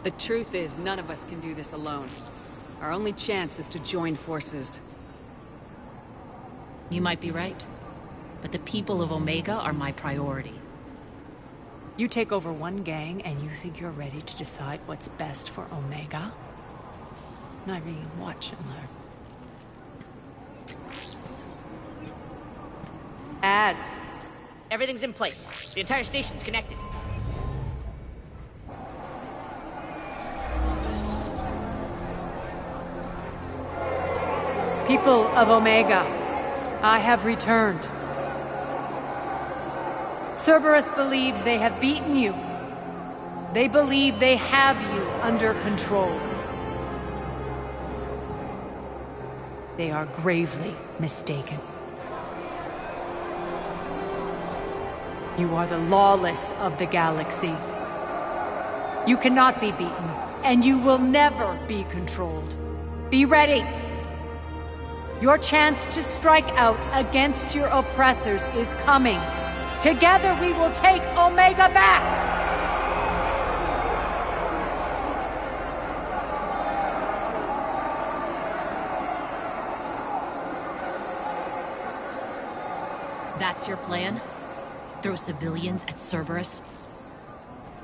The truth is, none of us can do this alone. Our only chance is to join forces. You might be right, but the people of Omega are my priority. You take over one gang and you think you're ready to decide what's best for Omega? Nyreen, watch and learn. Az, everything's in place. The entire station's connected. People of Omega, I have returned. Cerberus believes they have beaten you. They believe they have you under control. They are gravely mistaken. You are the lawless of the galaxy. You cannot be beaten, and you will never be controlled. Be ready. Your chance to strike out against your oppressors is coming. Together we will take Omega back! That's your plan? Throw civilians at Cerberus?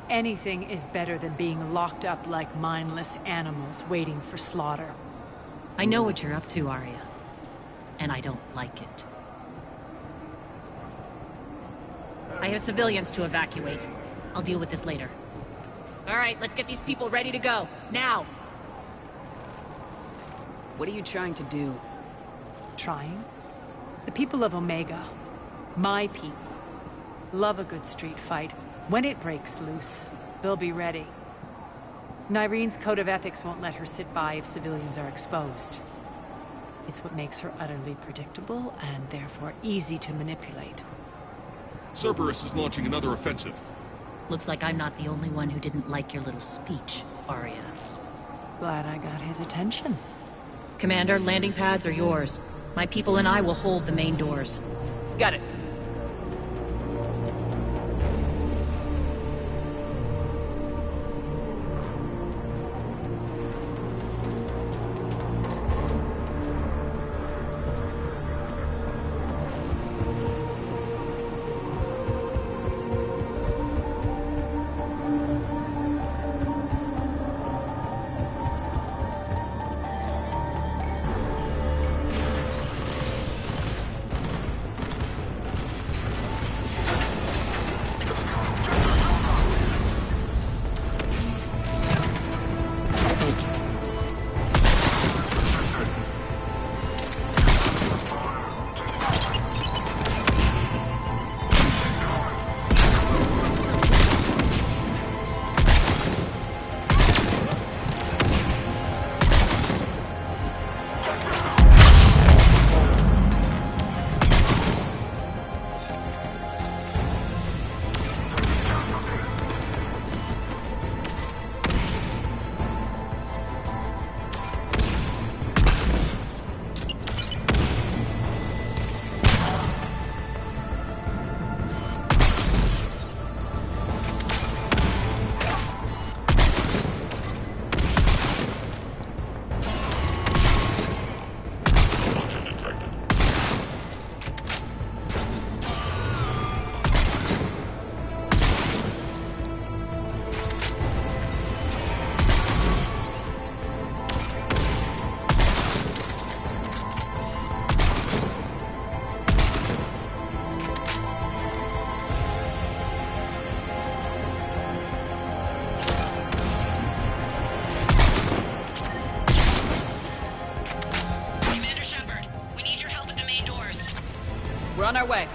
Anything is better than being locked up like mindless animals waiting for slaughter. I know what you're up to, Arya. And I don't like it. I have civilians to evacuate. I'll deal with this later. All right, let's get these people ready to go. Now! What are you trying to do? Trying? The people of Omega, my people, love a good street fight. When it breaks loose, they'll be ready. Nyreen's code of ethics won't let her sit by if civilians are exposed. It's what makes her utterly predictable and therefore easy to manipulate. Cerberus is launching another offensive. Looks like I'm not the only one who didn't like your little speech, Arya. Glad I got his attention. Commander, landing pads are yours. My people and I will hold the main doors. Got it. on our way.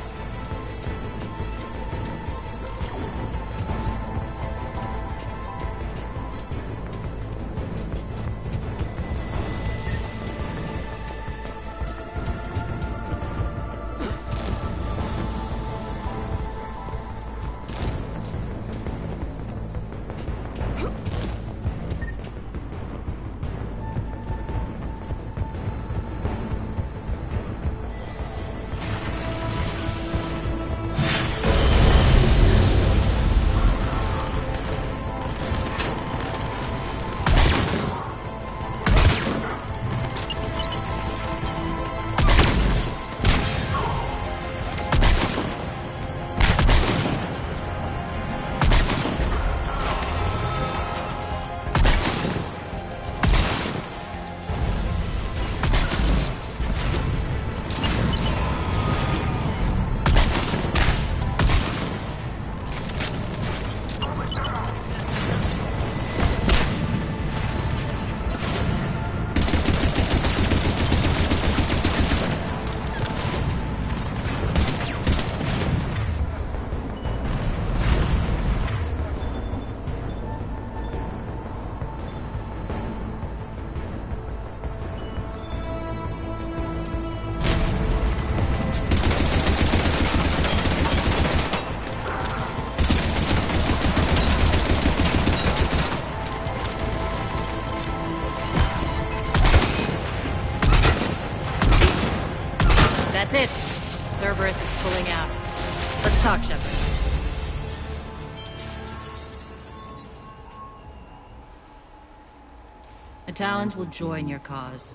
That's it. Cerberus is pulling out. Let's talk, Shepard. The Talons will join your cause.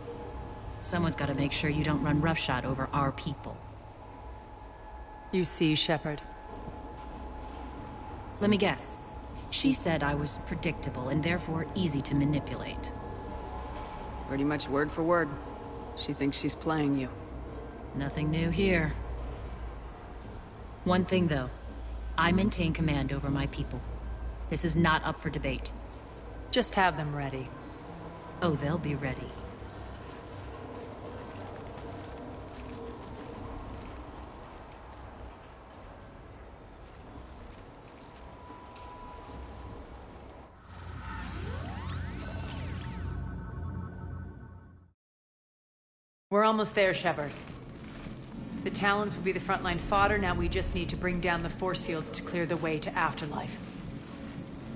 Someone's got to make sure you don't run roughshod over our people. You see, Shepard. Let me guess. She said I was predictable and therefore easy to manipulate. Pretty much word for word. She thinks she's playing you. Nothing new here. One thing, though. I maintain command over my people. This is not up for debate. Just have them ready. Oh, they'll be ready. We're almost there, Shepard. The Talons will be the frontline fodder, now we just need to bring down the force fields to clear the way to Afterlife.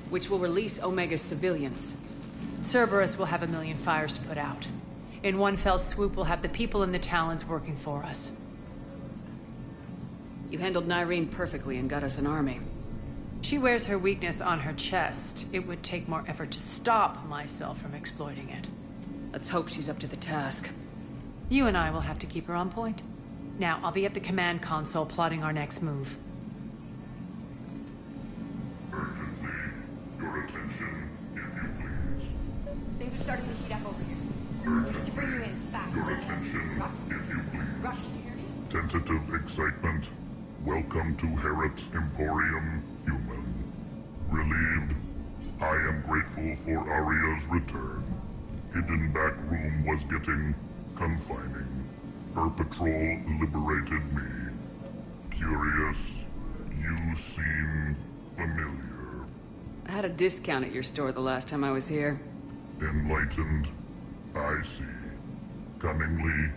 Which will release Omega's civilians. Cerberus will have a million fires to put out. In one fell swoop, we'll have the people in the Talons working for us. You handled Nyreen perfectly and got us an army. She wears her weakness on her chest. It would take more effort to stop myself from exploiting it. Let's hope she's up to the task. You and I will have to keep her on point. Now, I'll be at the command console plotting our next move. Urgently, your attention, if you please. Things are starting to heat up over here. Urgently, To bring you in fast. your attention, if you please. Rush, can you hear me? Tentative excitement. Welcome to Herod Emporium Human. Relieved, I am grateful for Aria's return. Hidden back room was getting confining. Her patrol liberated me. Curious, you seem familiar. I had a discount at your store the last time I was here. Enlightened, I see. Cunningly,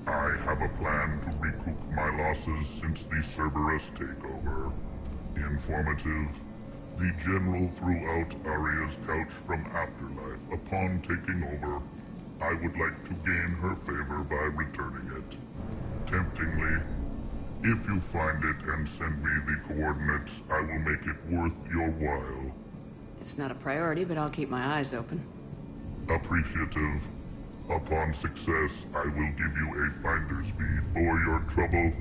I have a plan to recoup my losses since the Cerberus takeover. Informative, the General threw out Aria's couch from Afterlife upon taking over. I would like to gain her favor by returning it. Temptingly, if you find it and send me the coordinates, I will make it worth your while. It's not a priority, but I'll keep my eyes open. Appreciative. Upon success, I will give you a finder's fee for your trouble.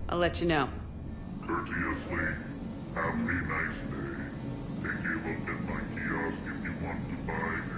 I'll let you know. Courteously, have a nice day. Take a look at my kiosk if you want to buy anything.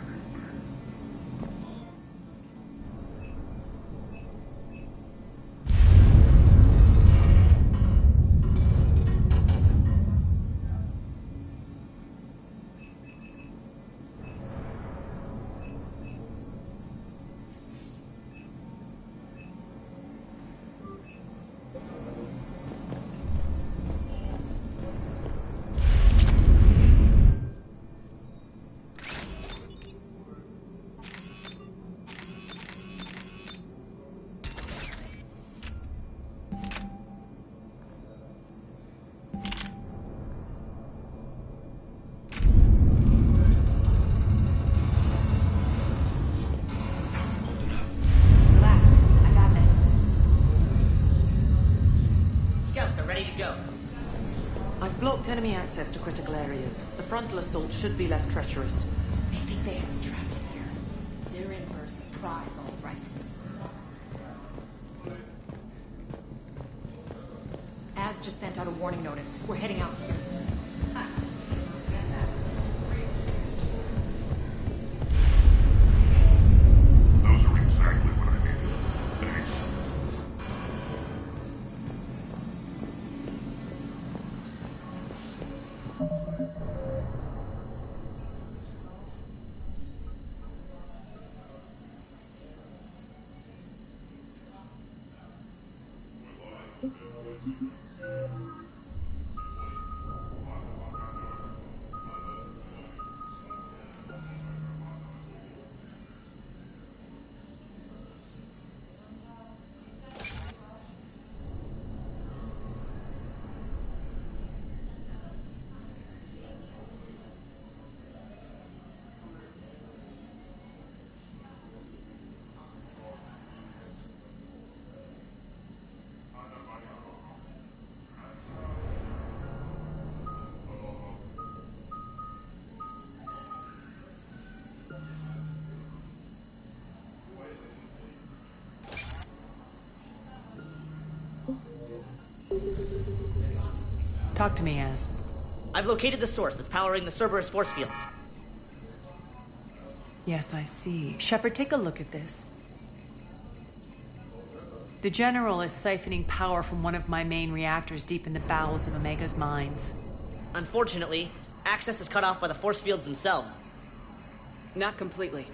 blocked enemy access to critical areas. The frontal assault should be less treacherous. I think they have us trapped in here. They're in for a surprise, all right. Az just sent out a warning notice. We're heading out soon. Those are exactly what I needed. Thanks. Talk to me, Az. I've located the source that's powering the Cerberus force fields. Yes, I see. Shepard, take a look at this. The General is siphoning power from one of my main reactors deep in the bowels of Omega's mines. Unfortunately, access is cut off by the force fields themselves. Not completely.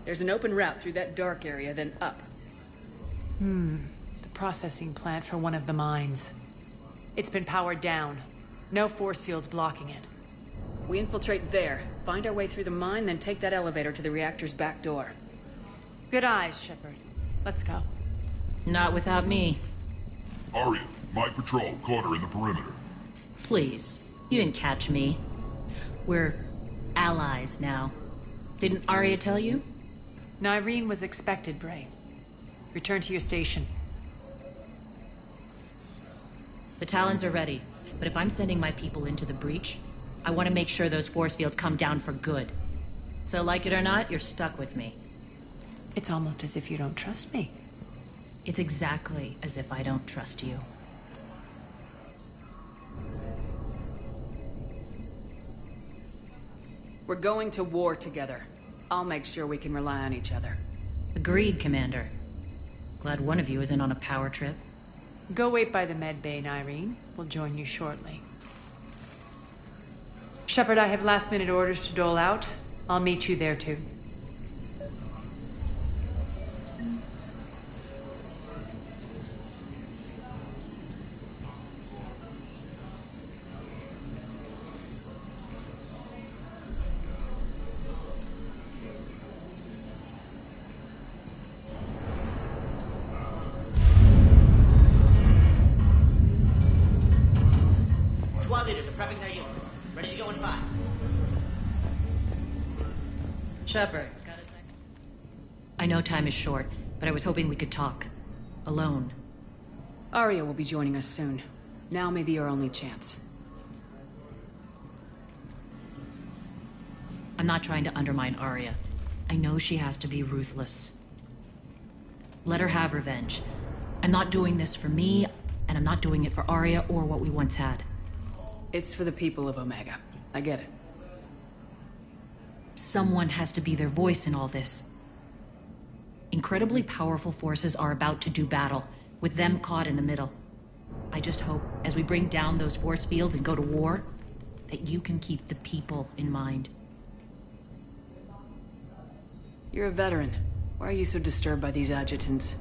There's an open route through that dark area, then up. The processing plant for one of the mines. It's been powered down. No force fields blocking it. We infiltrate there, find our way through the mine, then take that elevator to the reactor's back door. Good eyes, Shepard. Let's go. Not without me. Aria, my patrol caught her in the perimeter. Please. You didn't catch me. We're allies now. Didn't Aria tell you? Nyreen was expected, Bray. Return to your station. The Talons are ready, but if I'm sending my people into the breach, I want to make sure those force fields come down for good. So like it or not, you're stuck with me. It's almost as if you don't trust me. It's exactly as if I don't trust you. We're going to war together. I'll make sure we can rely on each other. Agreed, Commander. Glad one of you isn't on a power trip. Go wait by the med bay, Nyreen. We'll join you shortly. Shepard, I have last-minute orders to dole out. I'll meet you there, too. Squad leaders are prepping their units. Ready to go in 5. Shepard. I know time is short, but I was hoping we could talk. Alone. Aria will be joining us soon. Now may be our only chance. I'm not trying to undermine Aria. I know she has to be ruthless. Let her have revenge. I'm not doing this for me, and I'm not doing it for Aria or what we once had. It's for the people of Omega. I get it. Someone has to be their voice in all this. Incredibly powerful forces are about to do battle, with them caught in the middle. I just hope, as we bring down those force fields and go to war, that you can keep the people in mind. You're a veteran. Why are you so disturbed by these adjutants?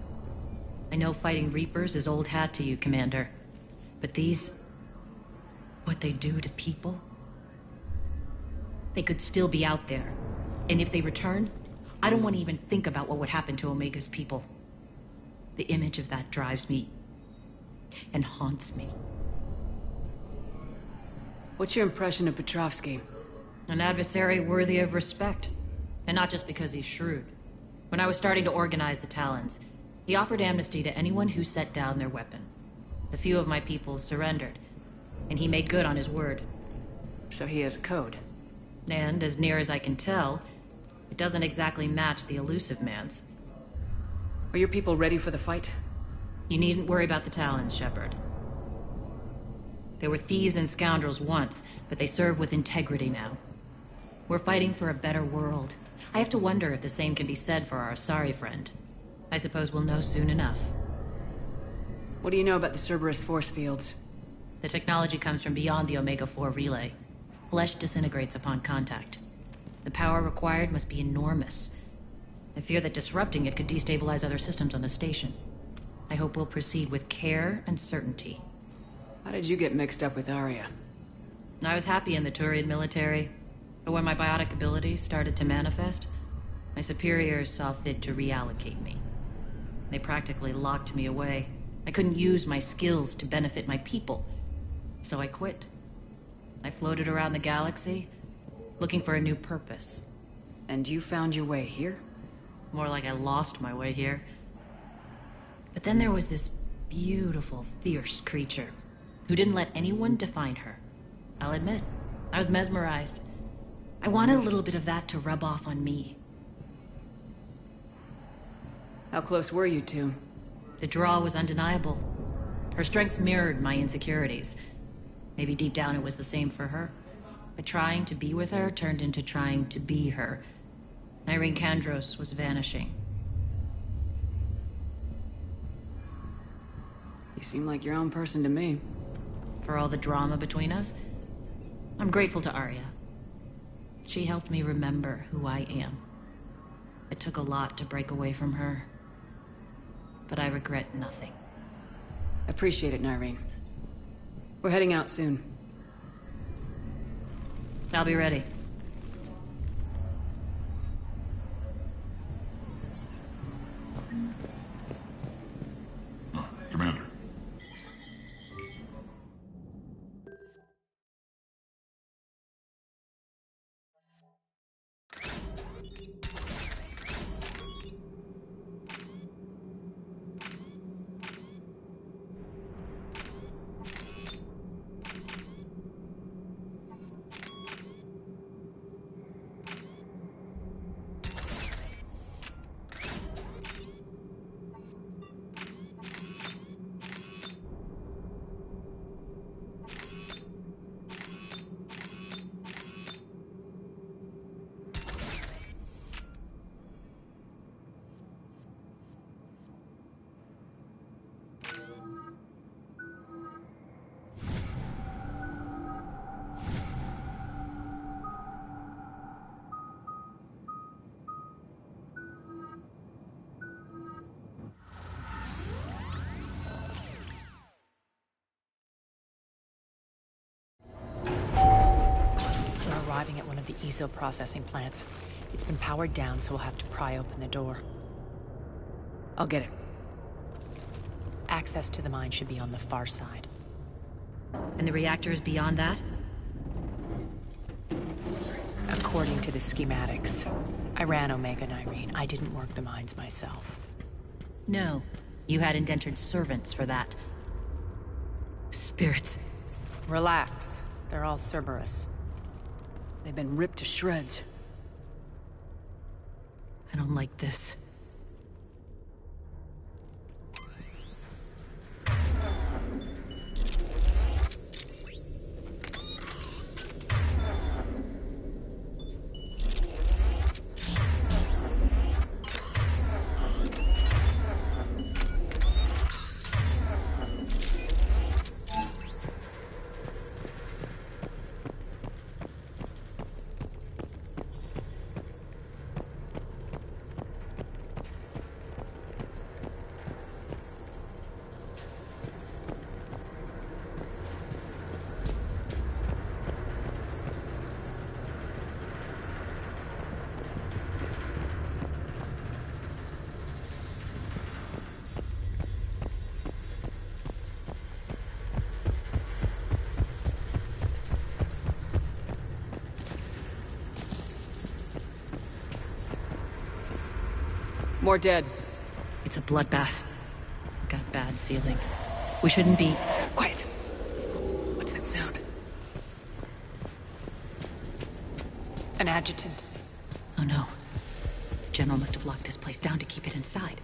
I know fighting Reapers is old hat to you, Commander. But these... what they do to people? They could still be out there. And if they return, I don't want to even think about what would happen to Omega's people. The image of that drives me... and haunts me. What's your impression of Petrovsky? An adversary worthy of respect. And not just because he's shrewd. When I was starting to organize the Talons, he offered amnesty to anyone who set down their weapon. A few of my people surrendered, and he made good on his word. So he has a code. And, as near as I can tell, it doesn't exactly match the elusive man's. Are your people ready for the fight? You needn't worry about the Talons, Shepard. They were thieves and scoundrels once, but they serve with integrity now. We're fighting for a better world. I have to wonder if the same can be said for our Asari friend. I suppose we'll know soon enough. What do you know about the Cerberus force fields? The technology comes from beyond the Omega-4 relay. Flesh disintegrates upon contact. The power required must be enormous. I fear that disrupting it could destabilize other systems on the station. I hope we'll proceed with care and certainty. How did you get mixed up with Arya? I was happy in the Turian military, but when my biotic abilities started to manifest, my superiors saw fit to reallocate me. They practically locked me away. I couldn't use my skills to benefit my people, so I quit. I floated around the galaxy, looking for a new purpose. And you found your way here? More like I lost my way here. But then there was this beautiful, fierce creature who didn't let anyone define her. I'll admit, I was mesmerized. I wanted a little bit of that to rub off on me. How close were you two? The draw was undeniable. Her strengths mirrored my insecurities. Maybe deep down it was the same for her. But trying to be with her turned into trying to be her. Irene Kandros was vanishing. You seem like your own person to me. For all the drama between us, I'm grateful to Arya. She helped me remember who I am. It took a lot to break away from her, but I regret nothing. Appreciate it, Nyreen. We're heading out soon. I'll be ready. Commander. Arriving at one of the ESO processing plants. It's been powered down, so we'll have to pry open the door. I'll get it. Access to the mine should be on the far side. And the reactor is beyond that? According to the schematics. I ran Omega, Nyreen. I didn't work the mines myself. No. You had indentured servants for that. Spirits. Relax. They're all Cerberus. They've been ripped to shreds. I don't like this. More dead. It's a bloodbath. Got a bad feeling. We shouldn't be... Quiet. What's that sound? An adjutant. Oh no. General must have locked this place down to keep it inside.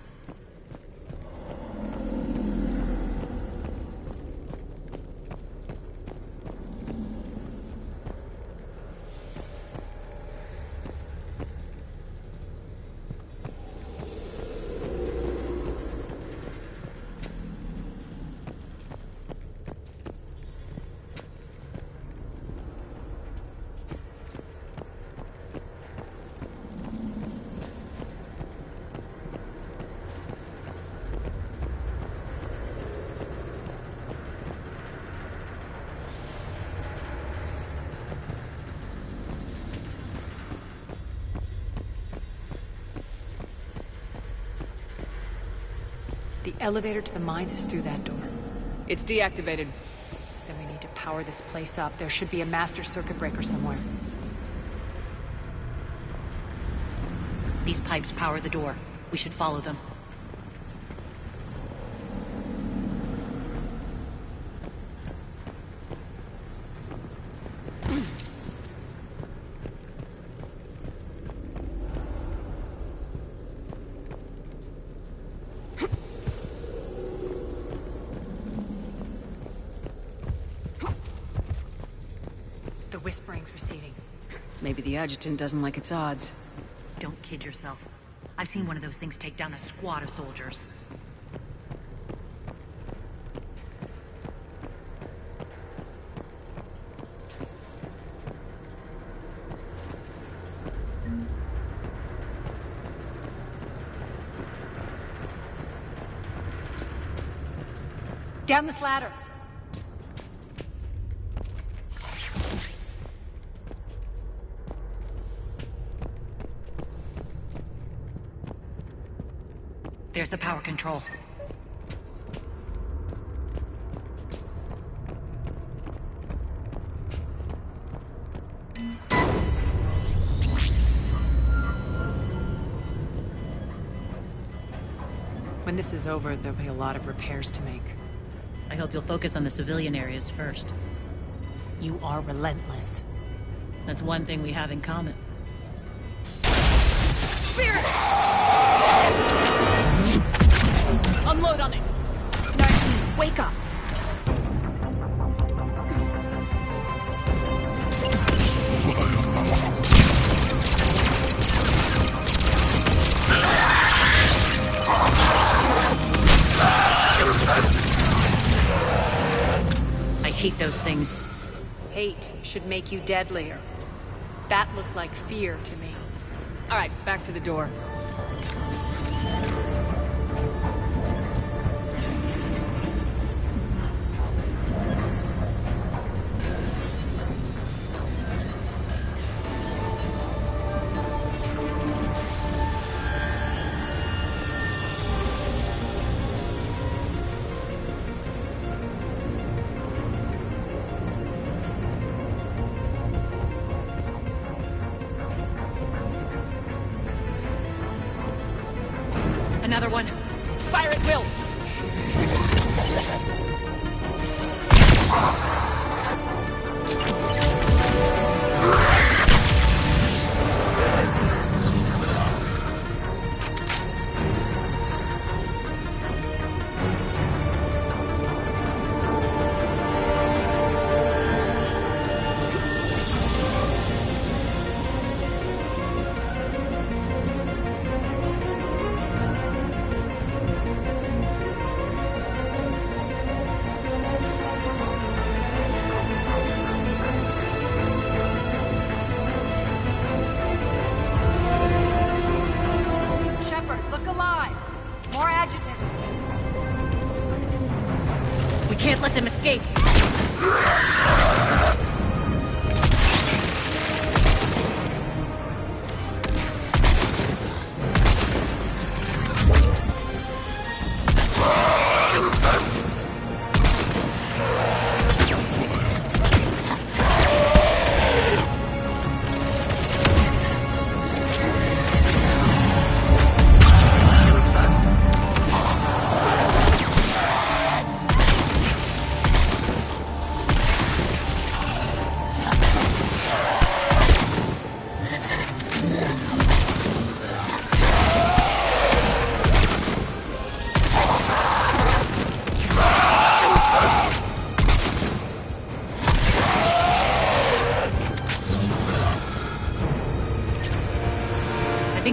The elevator to the mines is through that door. It's deactivated. Then we need to power this place up. There should be a master circuit breaker somewhere. These pipes power the door. We should follow them. The whispering's receding. Maybe the adjutant doesn't like its odds. Don't kid yourself. I've seen one of those things take down a squad of soldiers. Down this ladder! There's the power control. When this is over, there'll be a lot of repairs to make. I hope you'll focus on the civilian areas first. You are relentless. That's one thing we have in common. Spirit! Unload on it! Narkin, wake up! I hate those things. Hate should make you deadlier. That looked like fear to me. All right, back to the door. Another one. Fire at will! Can't let them escape.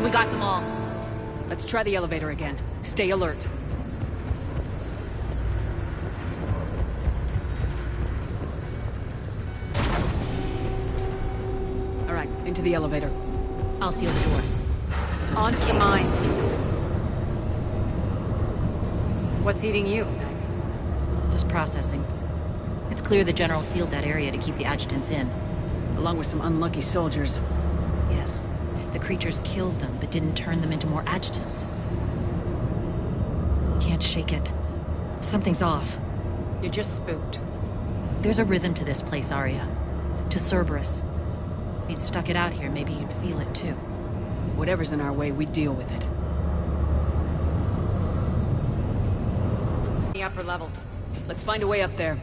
we got them all. Let's try the elevator again. Stay alert. All right, into the elevator. I'll seal the door. On to the mines. What's eating you? Just processing. It's clear the General sealed that area to keep the adjutants in. Along with some unlucky soldiers. Yes. The creatures killed them, but didn't turn them into more adjutants. Can't shake it. Something's off. You're just spooked. There's a rhythm to this place, Arya. To Cerberus. If you'd stuck it out here, maybe you'd feel it too. Whatever's in our way, we deal with it. The upper level. Let's find a way up there.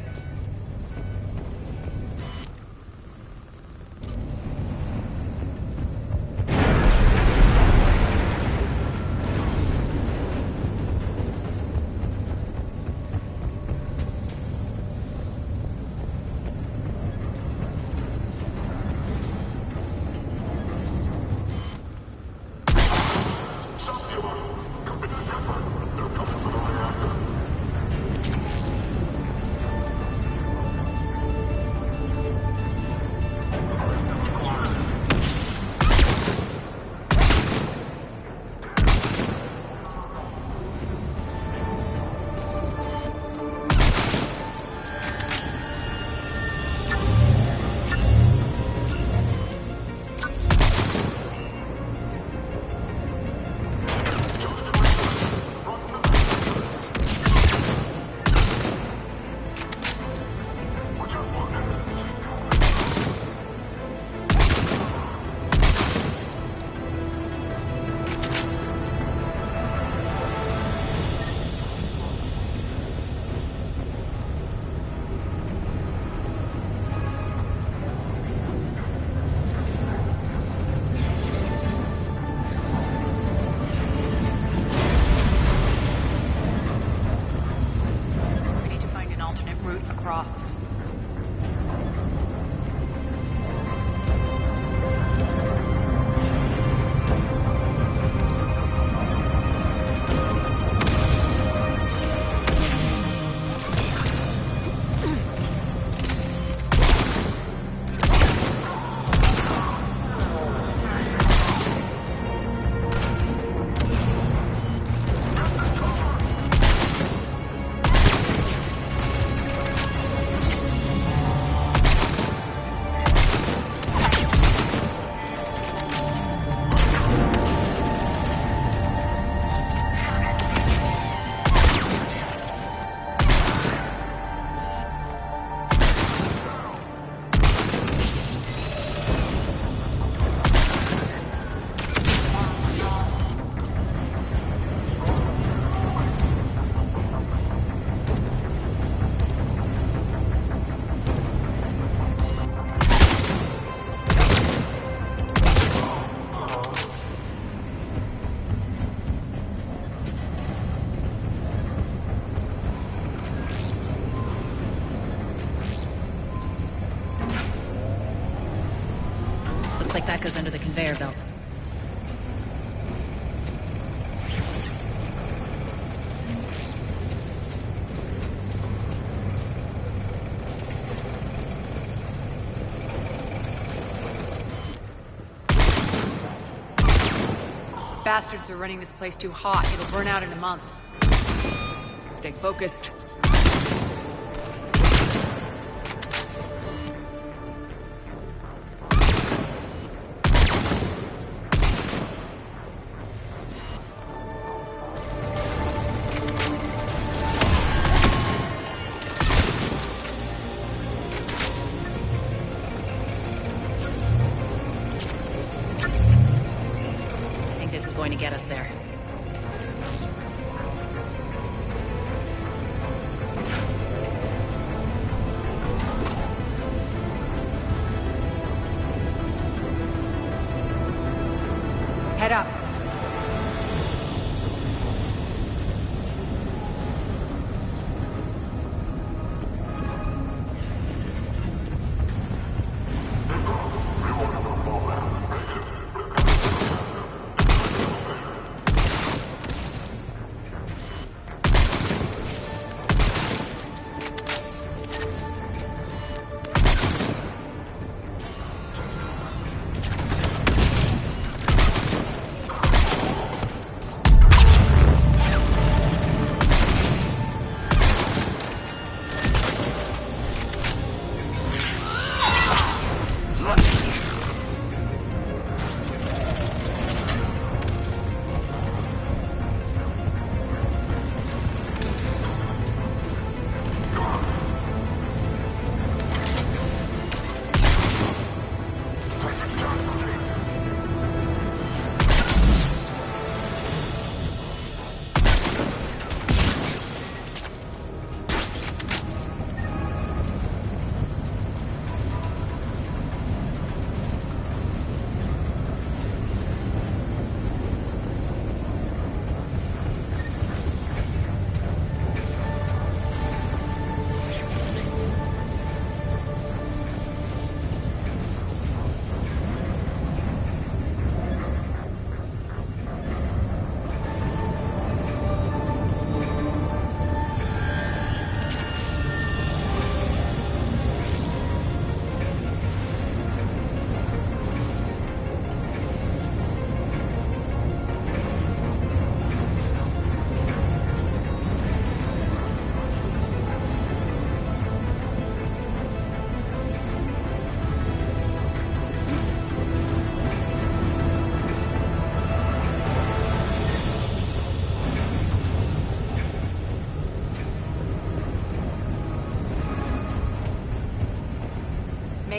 Looks like that goes under the conveyor belt. Bastards are running this place too hot. It'll burn out in a month. Stay focused. Going to get us there.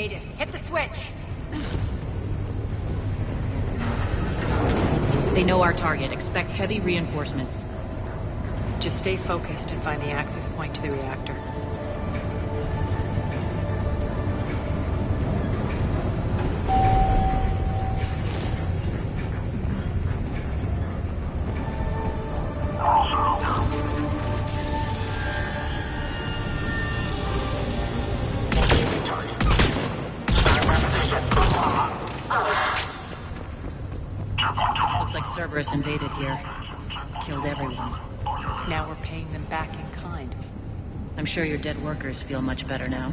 Aiden, hit the switch! They know our target. Expect heavy reinforcements. Just stay focused and find the access point to the reactor. Looks like Cerberus invaded here. Killed everyone. Now we're paying them back in kind. I'm sure your dead workers feel much better now.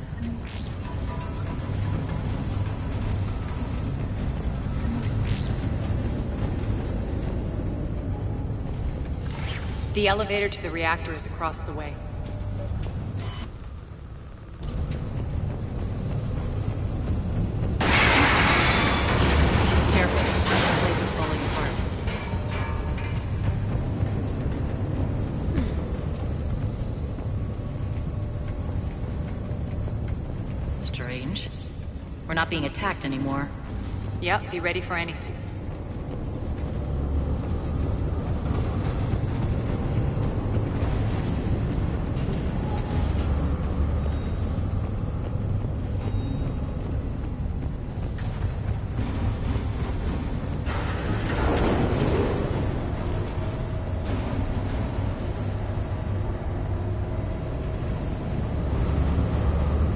The elevator to the reactor is across the way. Careful. The place is falling apart. Strange. We're not being attacked anymore. Yep, be ready for anything.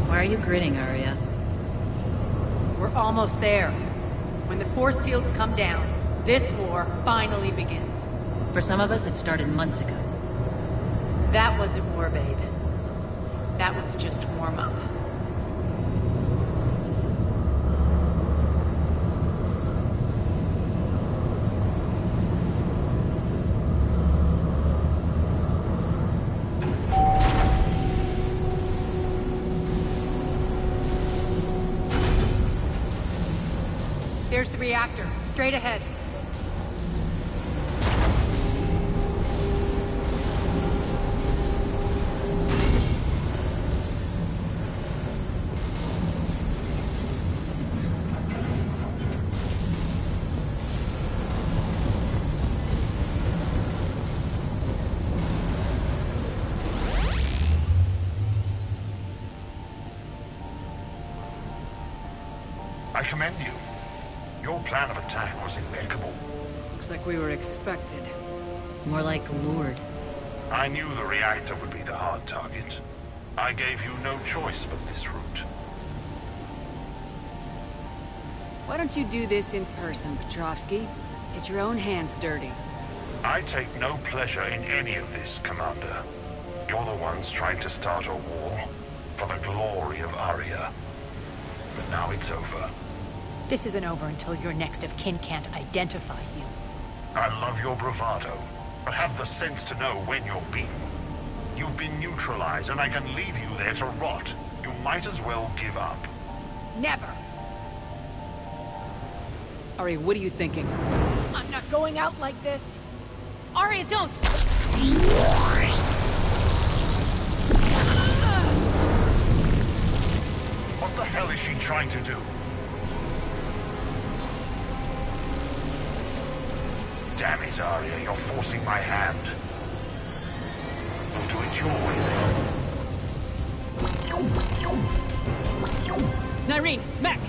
Why are you grinning, Arya? We're almost there. When the force fields come down, this war finally begins. For some of us, it started months ago. That wasn't war, babe. That was just warm-up. There's the reactor, straight ahead. I commend you. Your plan of attack was impeccable. Looks like we were expected. More like lured. I knew the reactor would be the hard target. I gave you no choice but this route. Why don't you do this in person, Petrovsky? Get your own hands dirty. I take no pleasure in any of this, Commander. You're the ones trying to start a war for the glory of Arya. But now it's over. This isn't over until your next of kin can't identify you. I love your bravado, but have the sense to know when you're beaten. You've been neutralized, and I can leave you there to rot. You might as well give up. Never! Ari, what are you thinking? I'm not going out like this! Arya, don't! What the hell is she trying to do? Damn it, Arya, you're forcing my hand. We'll do it your way then. Nyreen, Max!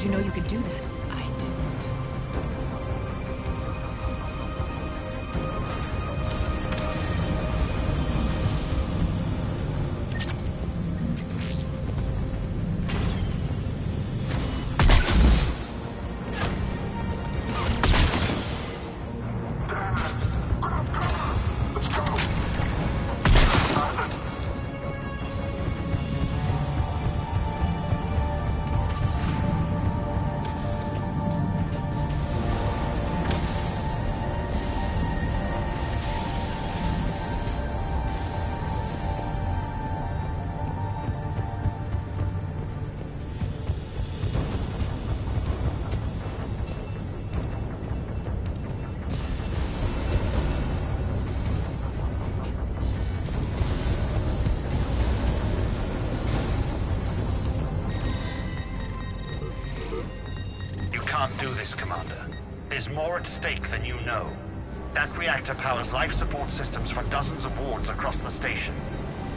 you know you could do that? I didn't. Can't do this, Commander. There's more at stake than you know. That reactor powers life support systems for dozens of wards across the station.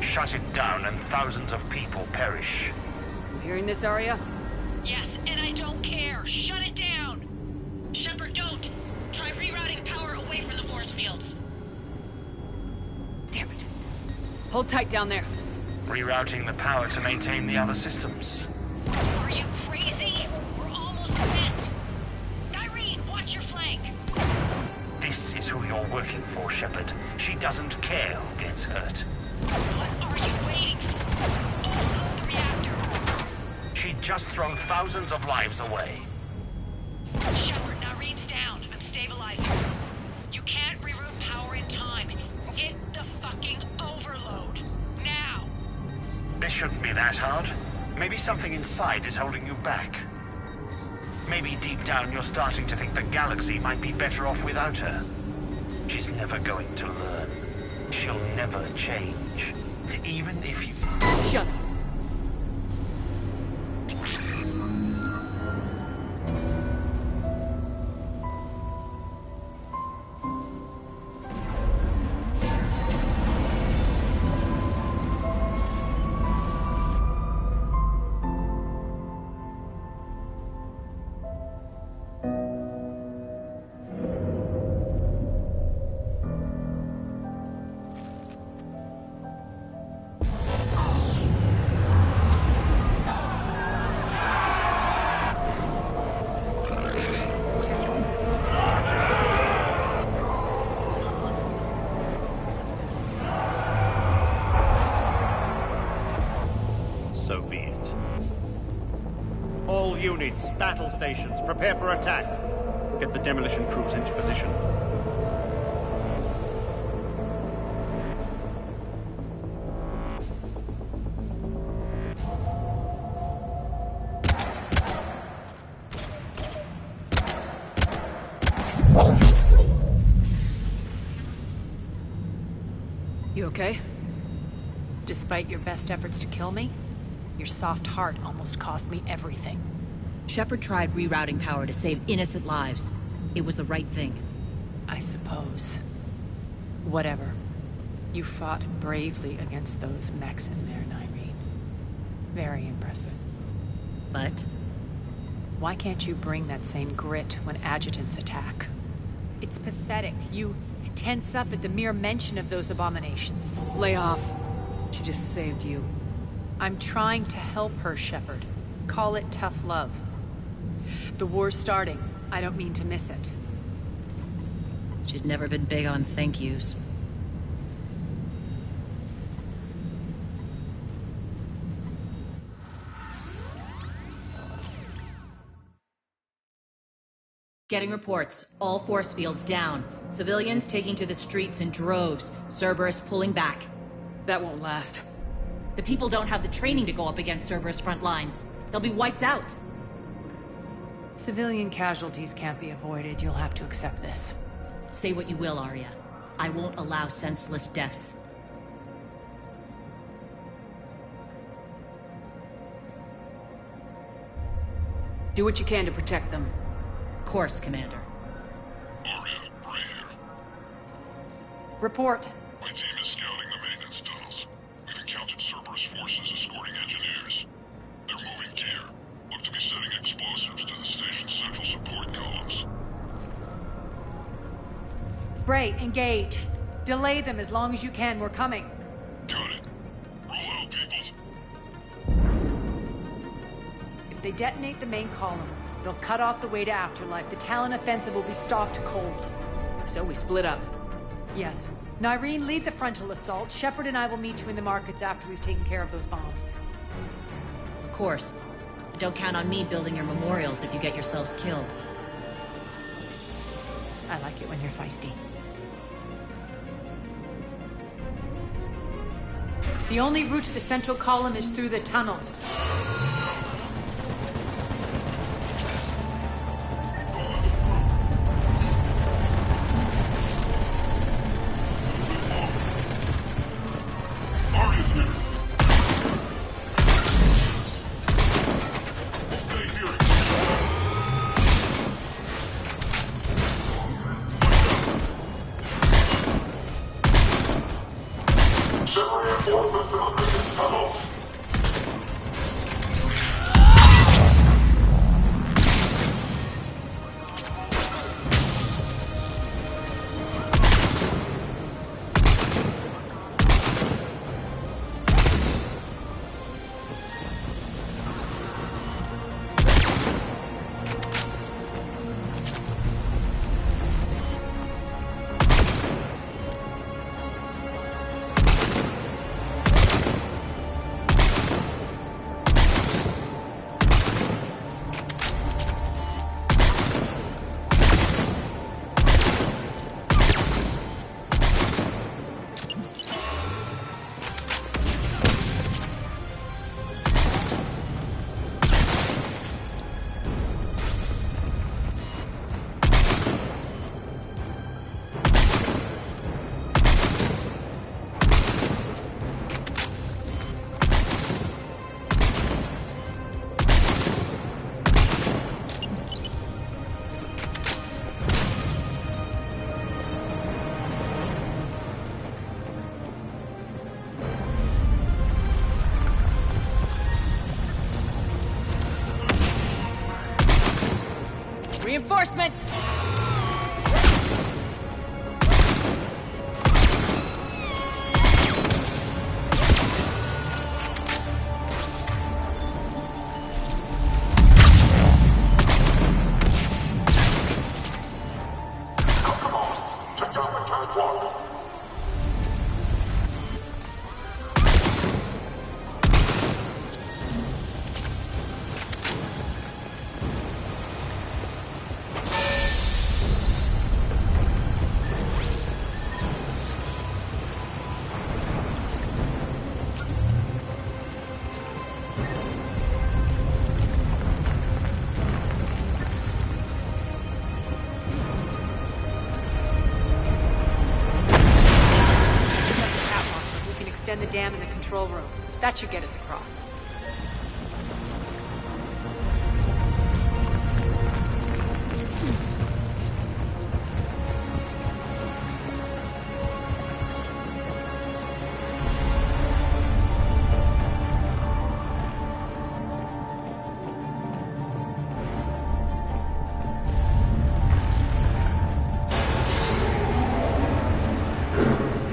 Shut it down and thousands of people perish. You hearing this, Arya? Yes, and I don't care. Shut it down! Shepard, don't! Try rerouting power away from the force fields. Damn it. Hold tight down there. Rerouting the power to maintain the other systems. Are you crazy? We're almost spent. Irene, watch your flank. This is who you're working for, Shepard. She doesn't care who gets hurt. What are you waiting for? Overload the reactor. She'd just thrown thousands of lives away. Shepard, Irene's down. I'm stabilizing. You can't reroute power in time. Hit the fucking overload. Now! This shouldn't be that hard. Maybe something inside is holding you back. Maybe deep down you're starting to think the galaxy might be better off without her. She's never going to learn. She'll never change. Even if you... Shut up. So be it. All units, battle stations, prepare for attack. Get the demolition crews into position. You okay? Despite your best efforts to kill me, your soft heart almost cost me everything. Shepard tried rerouting power to save innocent lives. It was the right thing. I suppose. Whatever. You fought bravely against those mechs in there, Irene. Very impressive. But? Why can't you bring that same grit when adjutants attack? It's pathetic. You tense up at the mere mention of those abominations. Lay off. She just saved you. I'm trying to help her, Shepard. Call it tough love. The war's starting. I don't mean to miss it. She's never been big on thank yous. Getting reports. All force fields down. Civilians taking to the streets in droves. Cerberus pulling back. That won't last. The people don't have the training to go up against Cerberus front lines. They'll be wiped out. Civilian casualties can't be avoided. You'll have to accept this. Say what you will, Arya. I won't allow senseless deaths. Do what you can to protect them. Of course, Commander. Arya, Bray here. Report. My team is scouting the maintenance tunnels. We've encountered Cerberus forces escorting engineers. They're moving gear. Look to be setting explosives Bray, engage. Delay them as long as you can. We're coming. Got it. Roll out, people. If they detonate the main column, they'll cut off the way to Afterlife. The Talon offensive will be stopped cold. So we split up. Yes. Nyreen, lead the frontal assault. Shepard and I will meet you in the markets after we've taken care of those bombs. Of course. But don't count on me building your memorials if you get yourselves killed. I like it when you're feisty. The only route to the central column is through the tunnels. Reinforcements! Extend the dam in the control room. That should get us across.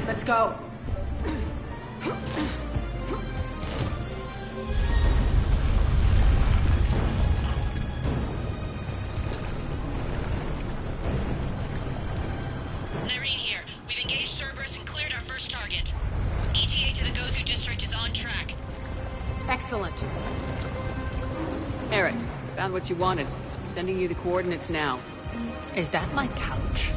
Let's go. Nyreen here. We've engaged Cerberus and cleared our first target. ETA to the Gozu district is on track. Excellent. Eric, found what you wanted. Sending you the coordinates now. Is that my couch?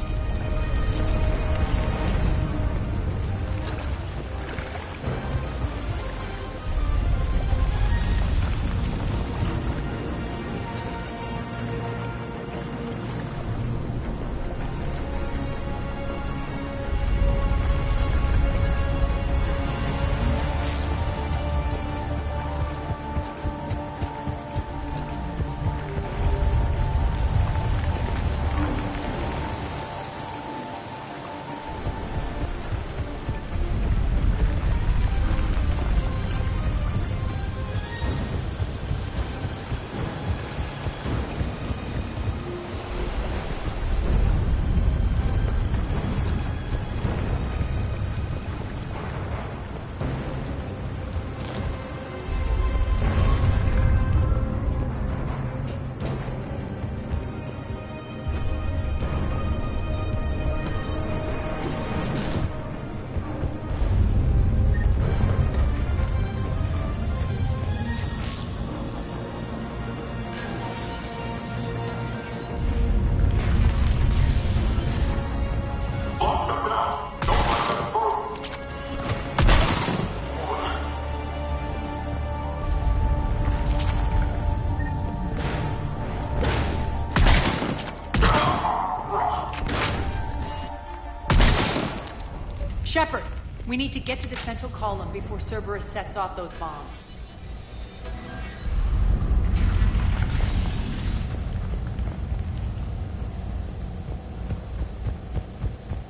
We need to get to the central column before Cerberus sets off those bombs.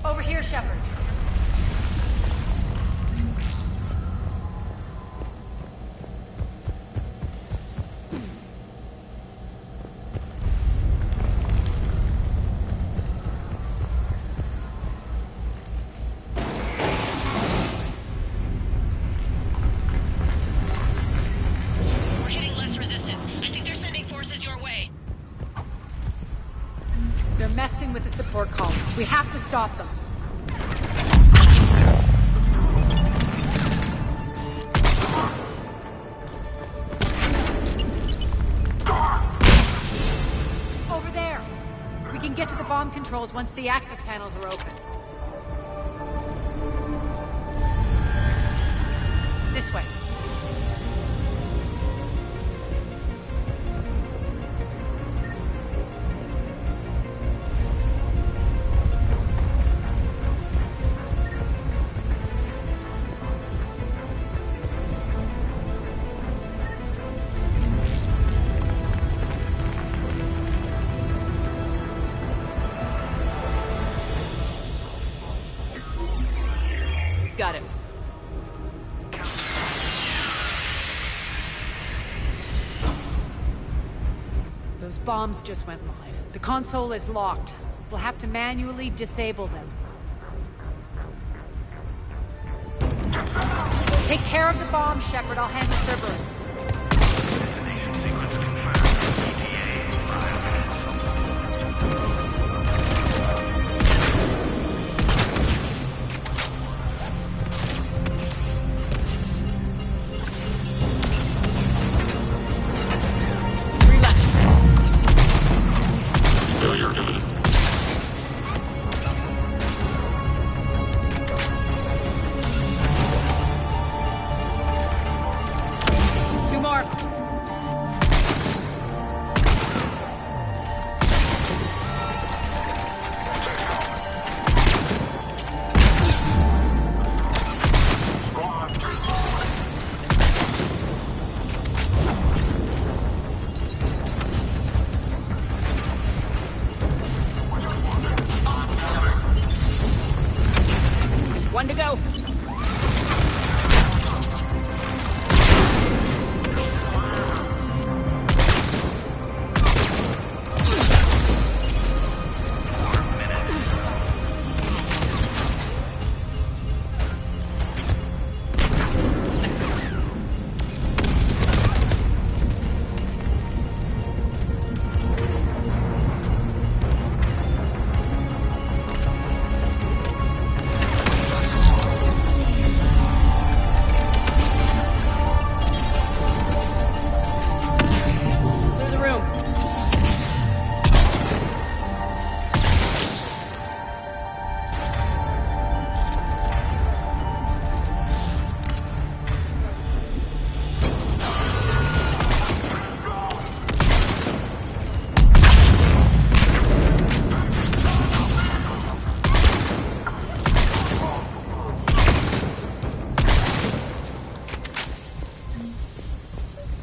Over here, Shepard. With the support columns. We have to stop them. Over there. We can get to the bomb controls once the access panels are open. This way. Got him. Those bombs just went live. The console is locked. We'll have to manually disable them. Take care of the bombs, Shepard. I'll handle Cerberus. Destination sequence confirmed. ETA 5 minutes. One to go.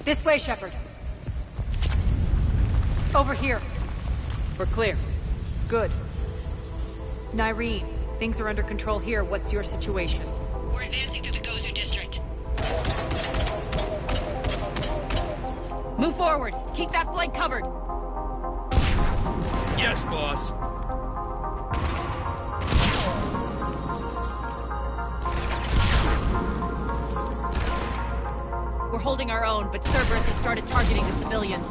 This way, Shepard. Over here. We're clear. Good. Nyreen, things are under control here. What's your situation? We're advancing through the Gozu district. Move forward. Keep that flank covered. Yes, boss. We're holding our own, but Cerberus has started targeting the civilians.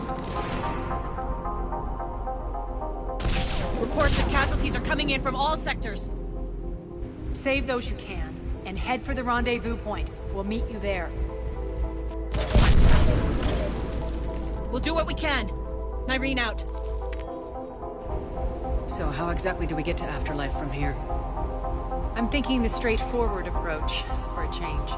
Reports that casualties are coming in from all sectors. Save those you can, and head for the rendezvous point. We'll meet you there. We'll do what we can. Nyreen out. So how exactly do we get to Afterlife from here? I'm thinking the straightforward approach, for a change.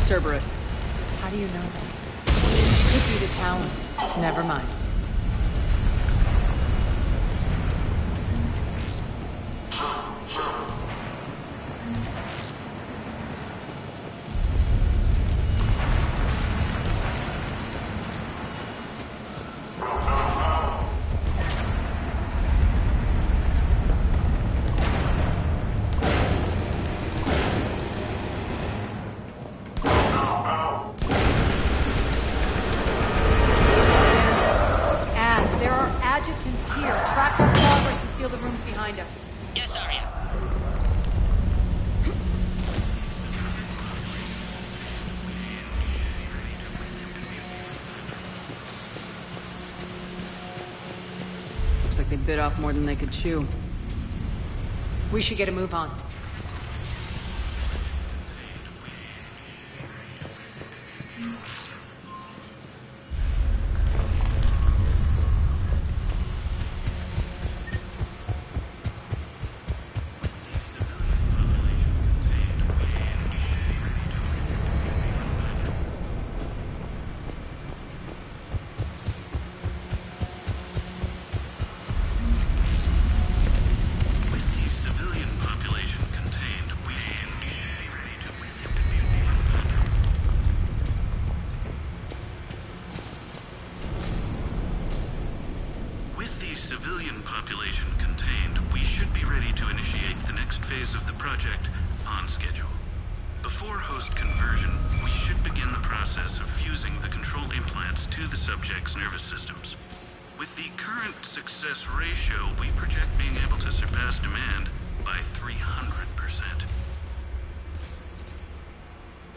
Cerberus. How do you know that? Could be the Talons. Never mind. They bit off more than they could chew. We should get a move on. Civilian population contained, we should be ready to initiate the next phase of the project on schedule. Before host conversion, we should begin the process of fusing the control implants to the subject's nervous systems. With the current success ratio, we project being able to surpass demand by 300%.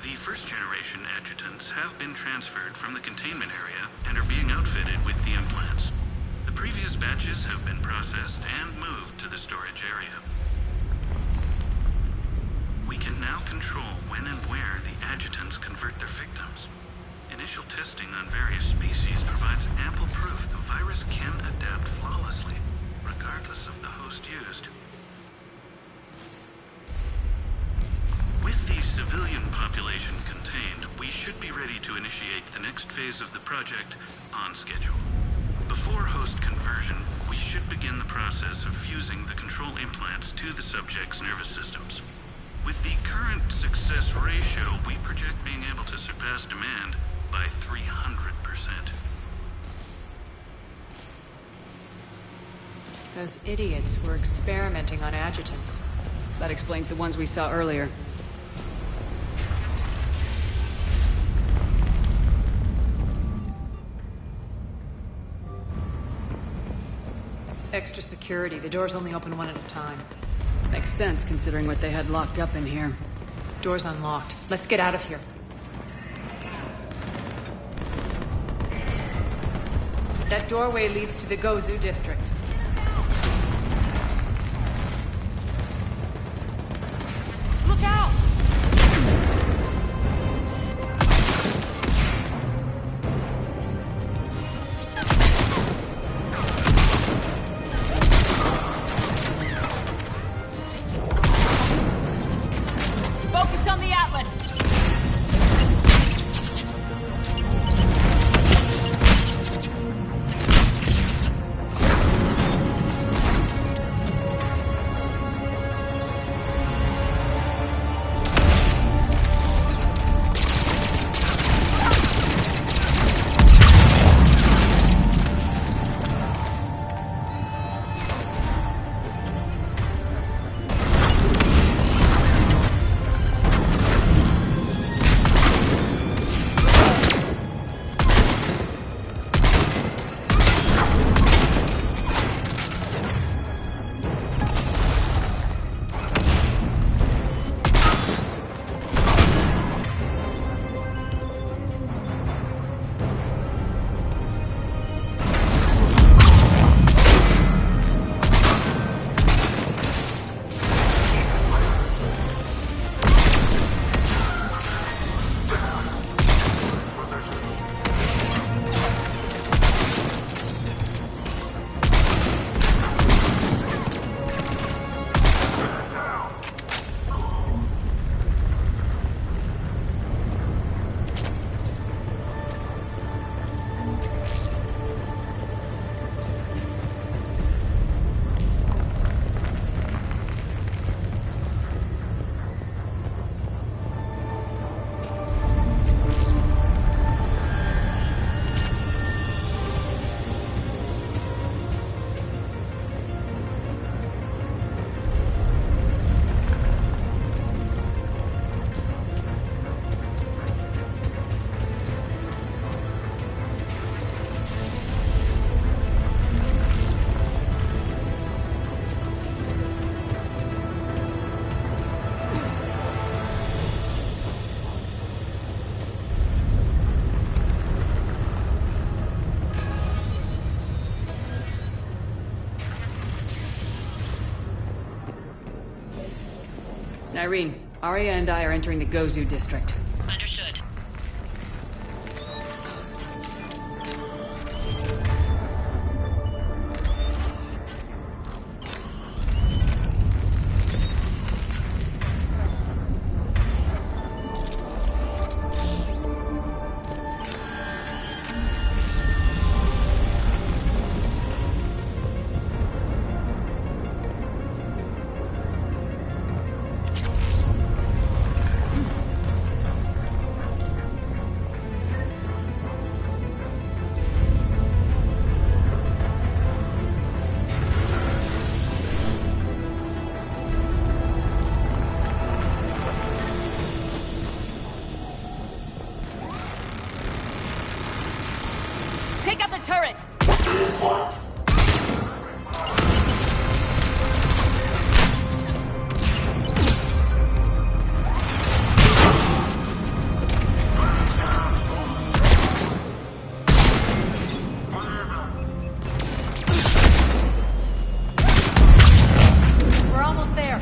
The first-generation adjutants have been transferred from the containment area and are being outfitted with the implants. The previous batches have been processed and moved to the storage area. We can now control when and where the adjutants convert their victims. Initial testing on various species provides ample proof the virus can adapt flawlessly, regardless of the host used. With the civilian population contained, we should be ready to initiate the next phase of the project on schedule. Before host conversion, we should begin the process of fusing the control implants to the subject's nervous systems. With the current success ratio, we project being able to surpass demand by 300%. Those idiots were experimenting on adjutants. That explains the ones we saw earlier. Extra security. The doors only open one at a time. Makes sense, considering what they had locked up in here. Door's unlocked. Let's get out of here. That doorway leads to the Gozu district. Look out! Focus on the Atlas! Irene, Arya and I are entering the Gozu district. Understood. Take out the turret! We're almost there.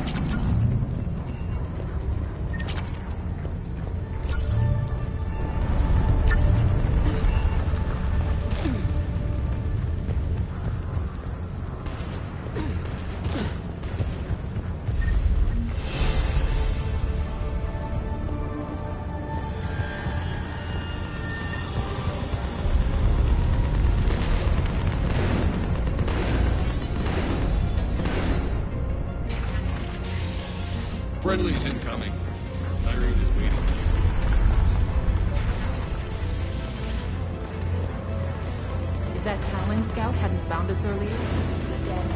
Friendly's incoming. Irene is waiting. If that Talon scout hadn't found us earlier, we'd be dead.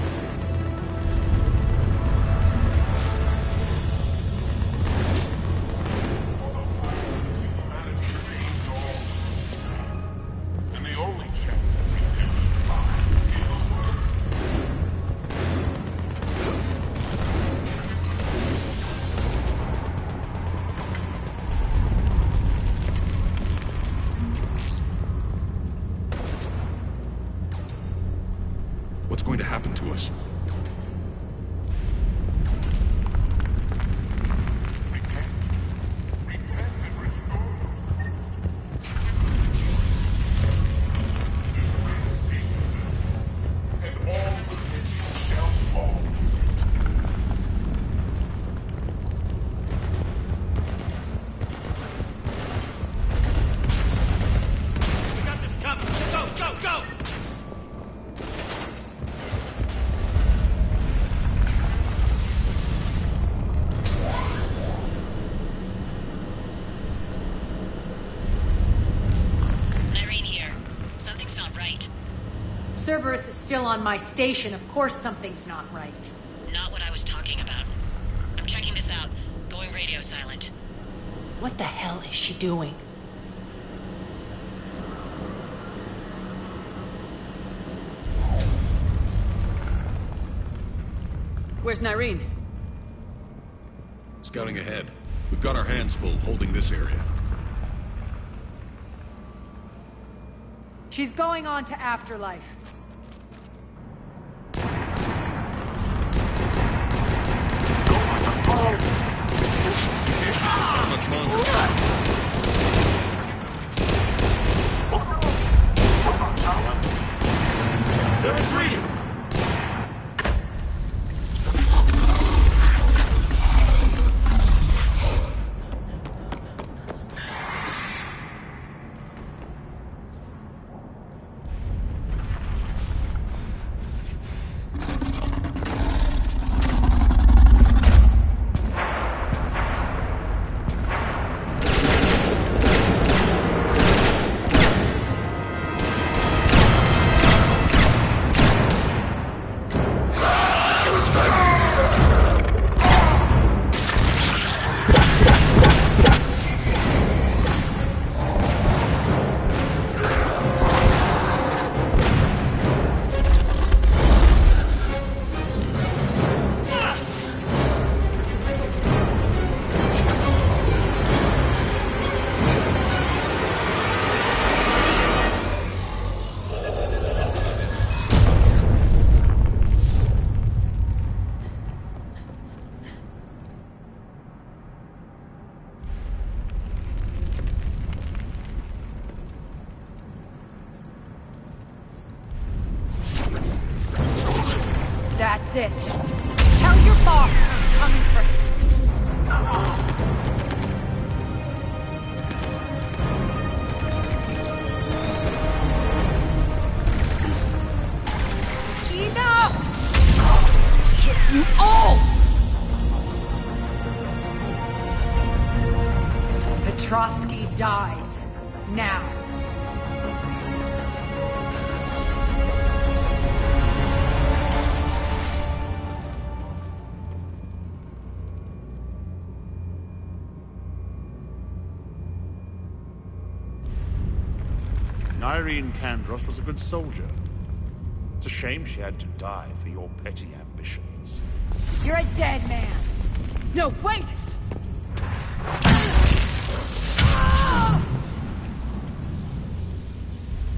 And the only chance that we do survive What's going to happen to us? We got this covered. Go, go, go! Irene here. Something's not right. Cerberus is still on my station. Of course something's not right. Not what I was talking about. I'm checking this out. Going radio silent. What the hell is she doing? Where's Nyreen? Scouting ahead. We've got our hands full holding this area. She's going on to Afterlife. They're retreating! That's it. Tell your boss I'm coming for him. Enough! Kill you all! Petrovsky dies. Now. Irene Kandros was a good soldier. It's a shame she had to die for your petty ambitions. You're a dead man. No, wait!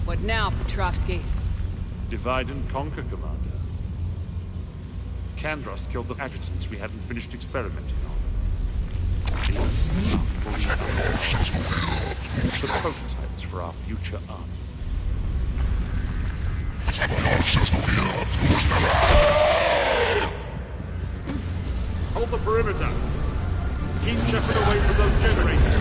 What now, Petrovsky? Divide and conquer, Commander. Kandros killed the adjutants we hadn't finished experimenting on. These are fully the prototypes for our future army. Hold the perimeter! Keep Shepard away from those generators!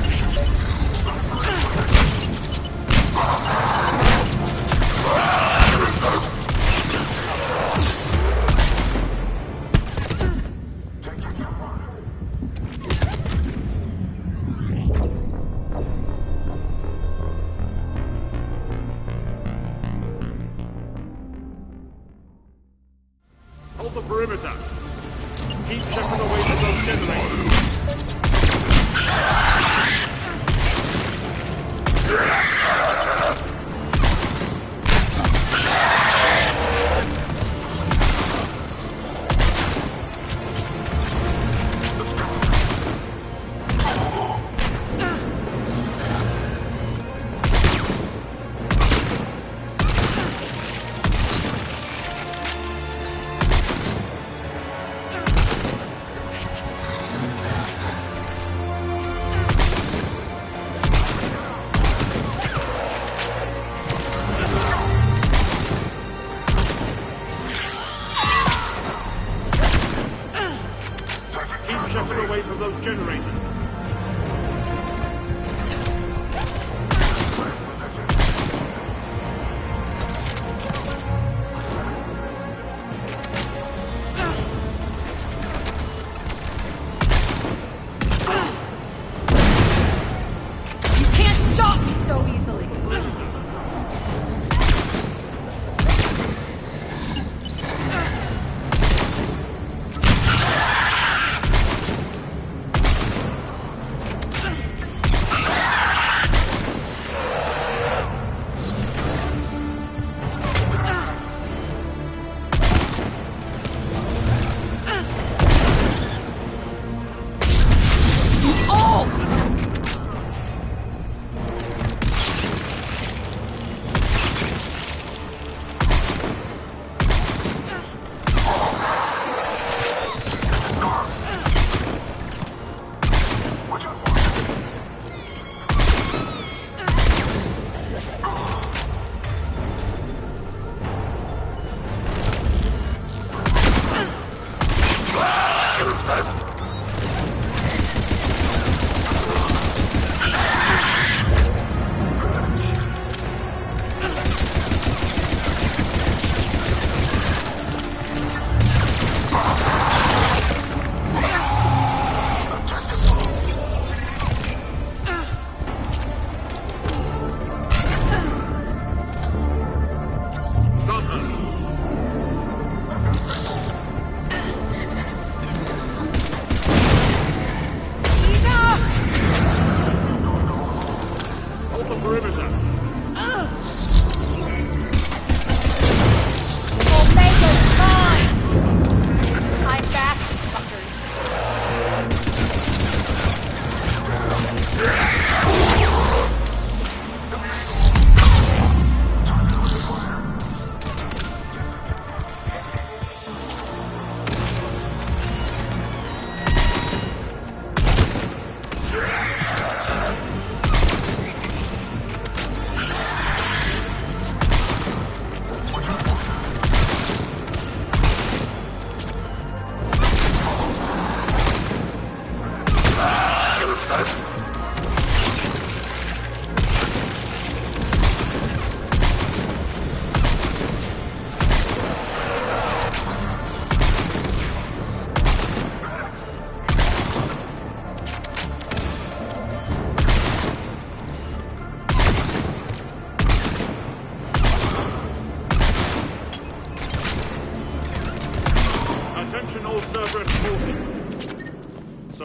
Hold the perimeter! Keep Shepard away from those generators! Away from those generators. You can't stop me so easily.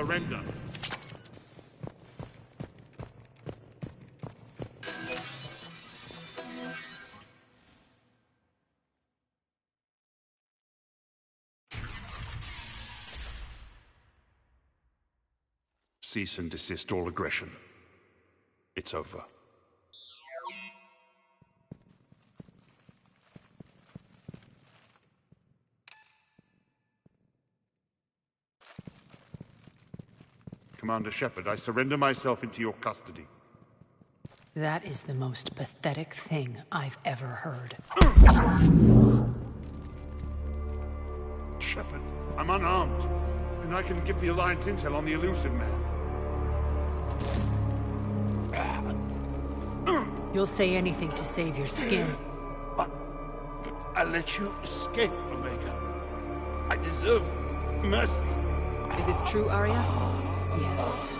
surrender. Cease and desist all aggression. It's over. Commander Shepard, I surrender myself into your custody. That is the most pathetic thing I've ever heard. Shepard, I'm unarmed, and I can give the Alliance intel on the elusive man. You'll say anything to save your skin. But I let you escape, Omega. I deserve mercy. Is this true, Arya? Yes.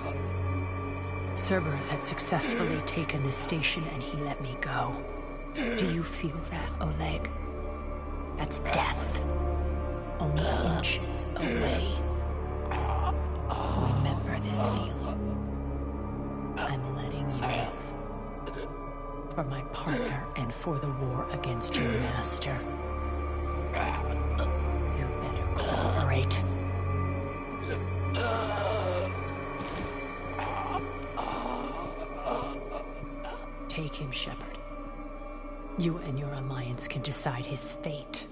Cerberus had successfully taken this station and he let me go. Do you feel that, Oleg? That's death. Only inches away. Remember this feeling. I'm letting you live. For my partner and for the war against your master. You better cooperate. Take him, Shepard. You and your Alliance can decide his fate.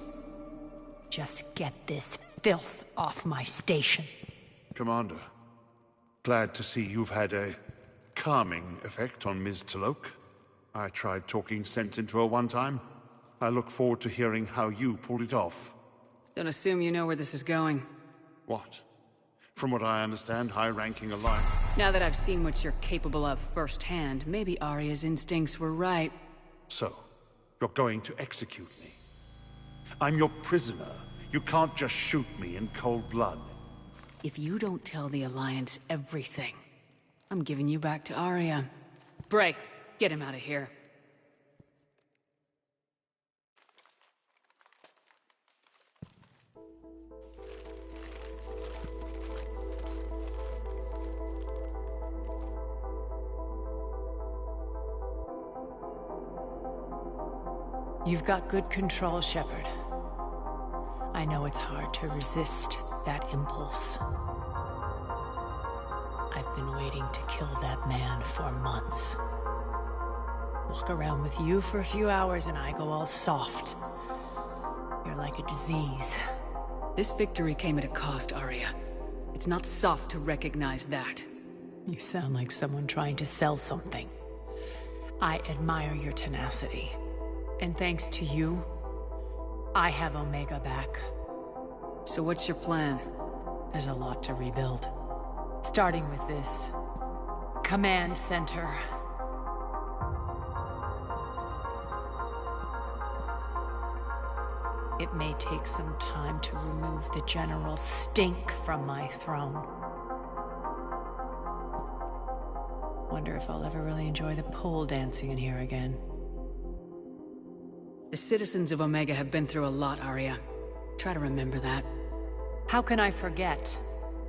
Just get this filth off my station. Commander, glad to see you've had a calming effect on Ms. T'Loak. I tried talking sense into her one time. I look forward to hearing how you pulled it off. Don't assume you know where this is going. What? From what I understand, high-ranking Alliance... Now that I've seen what you're capable of firsthand, maybe Arya's instincts were right. So, you're going to execute me. I'm your prisoner. You can't just shoot me in cold blood. If you don't tell the Alliance everything, I'm giving you back to Arya. Bray, get him out of here. You've got good control, Shepard. I know it's hard to resist that impulse. I've been waiting to kill that man for months. Walk around with you for a few hours and I go all soft. You're like a disease. This victory came at a cost, Arya. It's not soft to recognize that. You sound like someone trying to sell something. I admire your tenacity. And thanks to you, I have Omega back. So what's your plan? There's a lot to rebuild. Starting with this command center. It may take some time to remove the general stink from my throne. Wonder if I'll ever really enjoy the pole dancing in here again. The citizens of Omega have been through a lot, Arya. Try to remember that. How can I forget?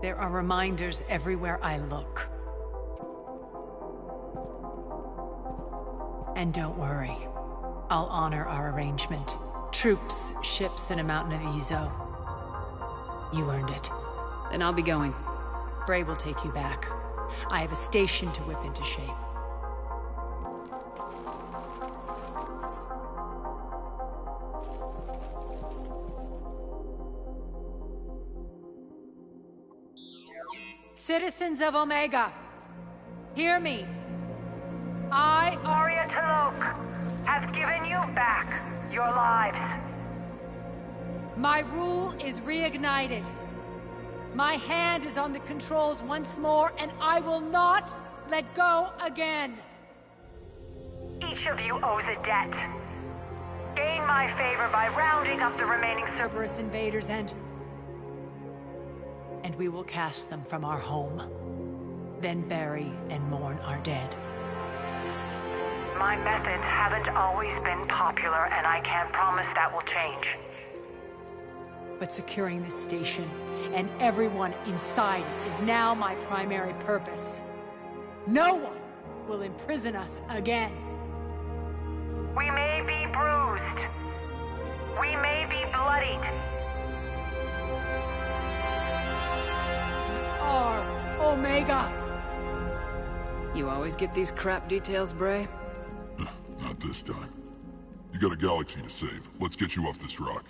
There are reminders everywhere I look. And don't worry. I'll honor our arrangement. Troops, ships, and a mountain of Ezo. You earned it. Then I'll be going. Bray will take you back. I have a station to whip into shape. Citizens of Omega, hear me. I, Arya T'Loak, have given you back your lives. My rule is reignited. My hand is on the controls once more, and I will not let go again. Each of you owes a debt. Gain my favor by rounding up the remaining Cerberus invaders and we will cast them from our home. Then bury and mourn our dead. My methods haven't always been popular, and I can't promise that will change. But securing this station and everyone inside it is now my primary purpose. No one will imprison us again. We may be bruised. We may be bloodied. Omega! You always get these crap details, Bray? Not this time. You got a galaxy to save. Let's get you off this rock.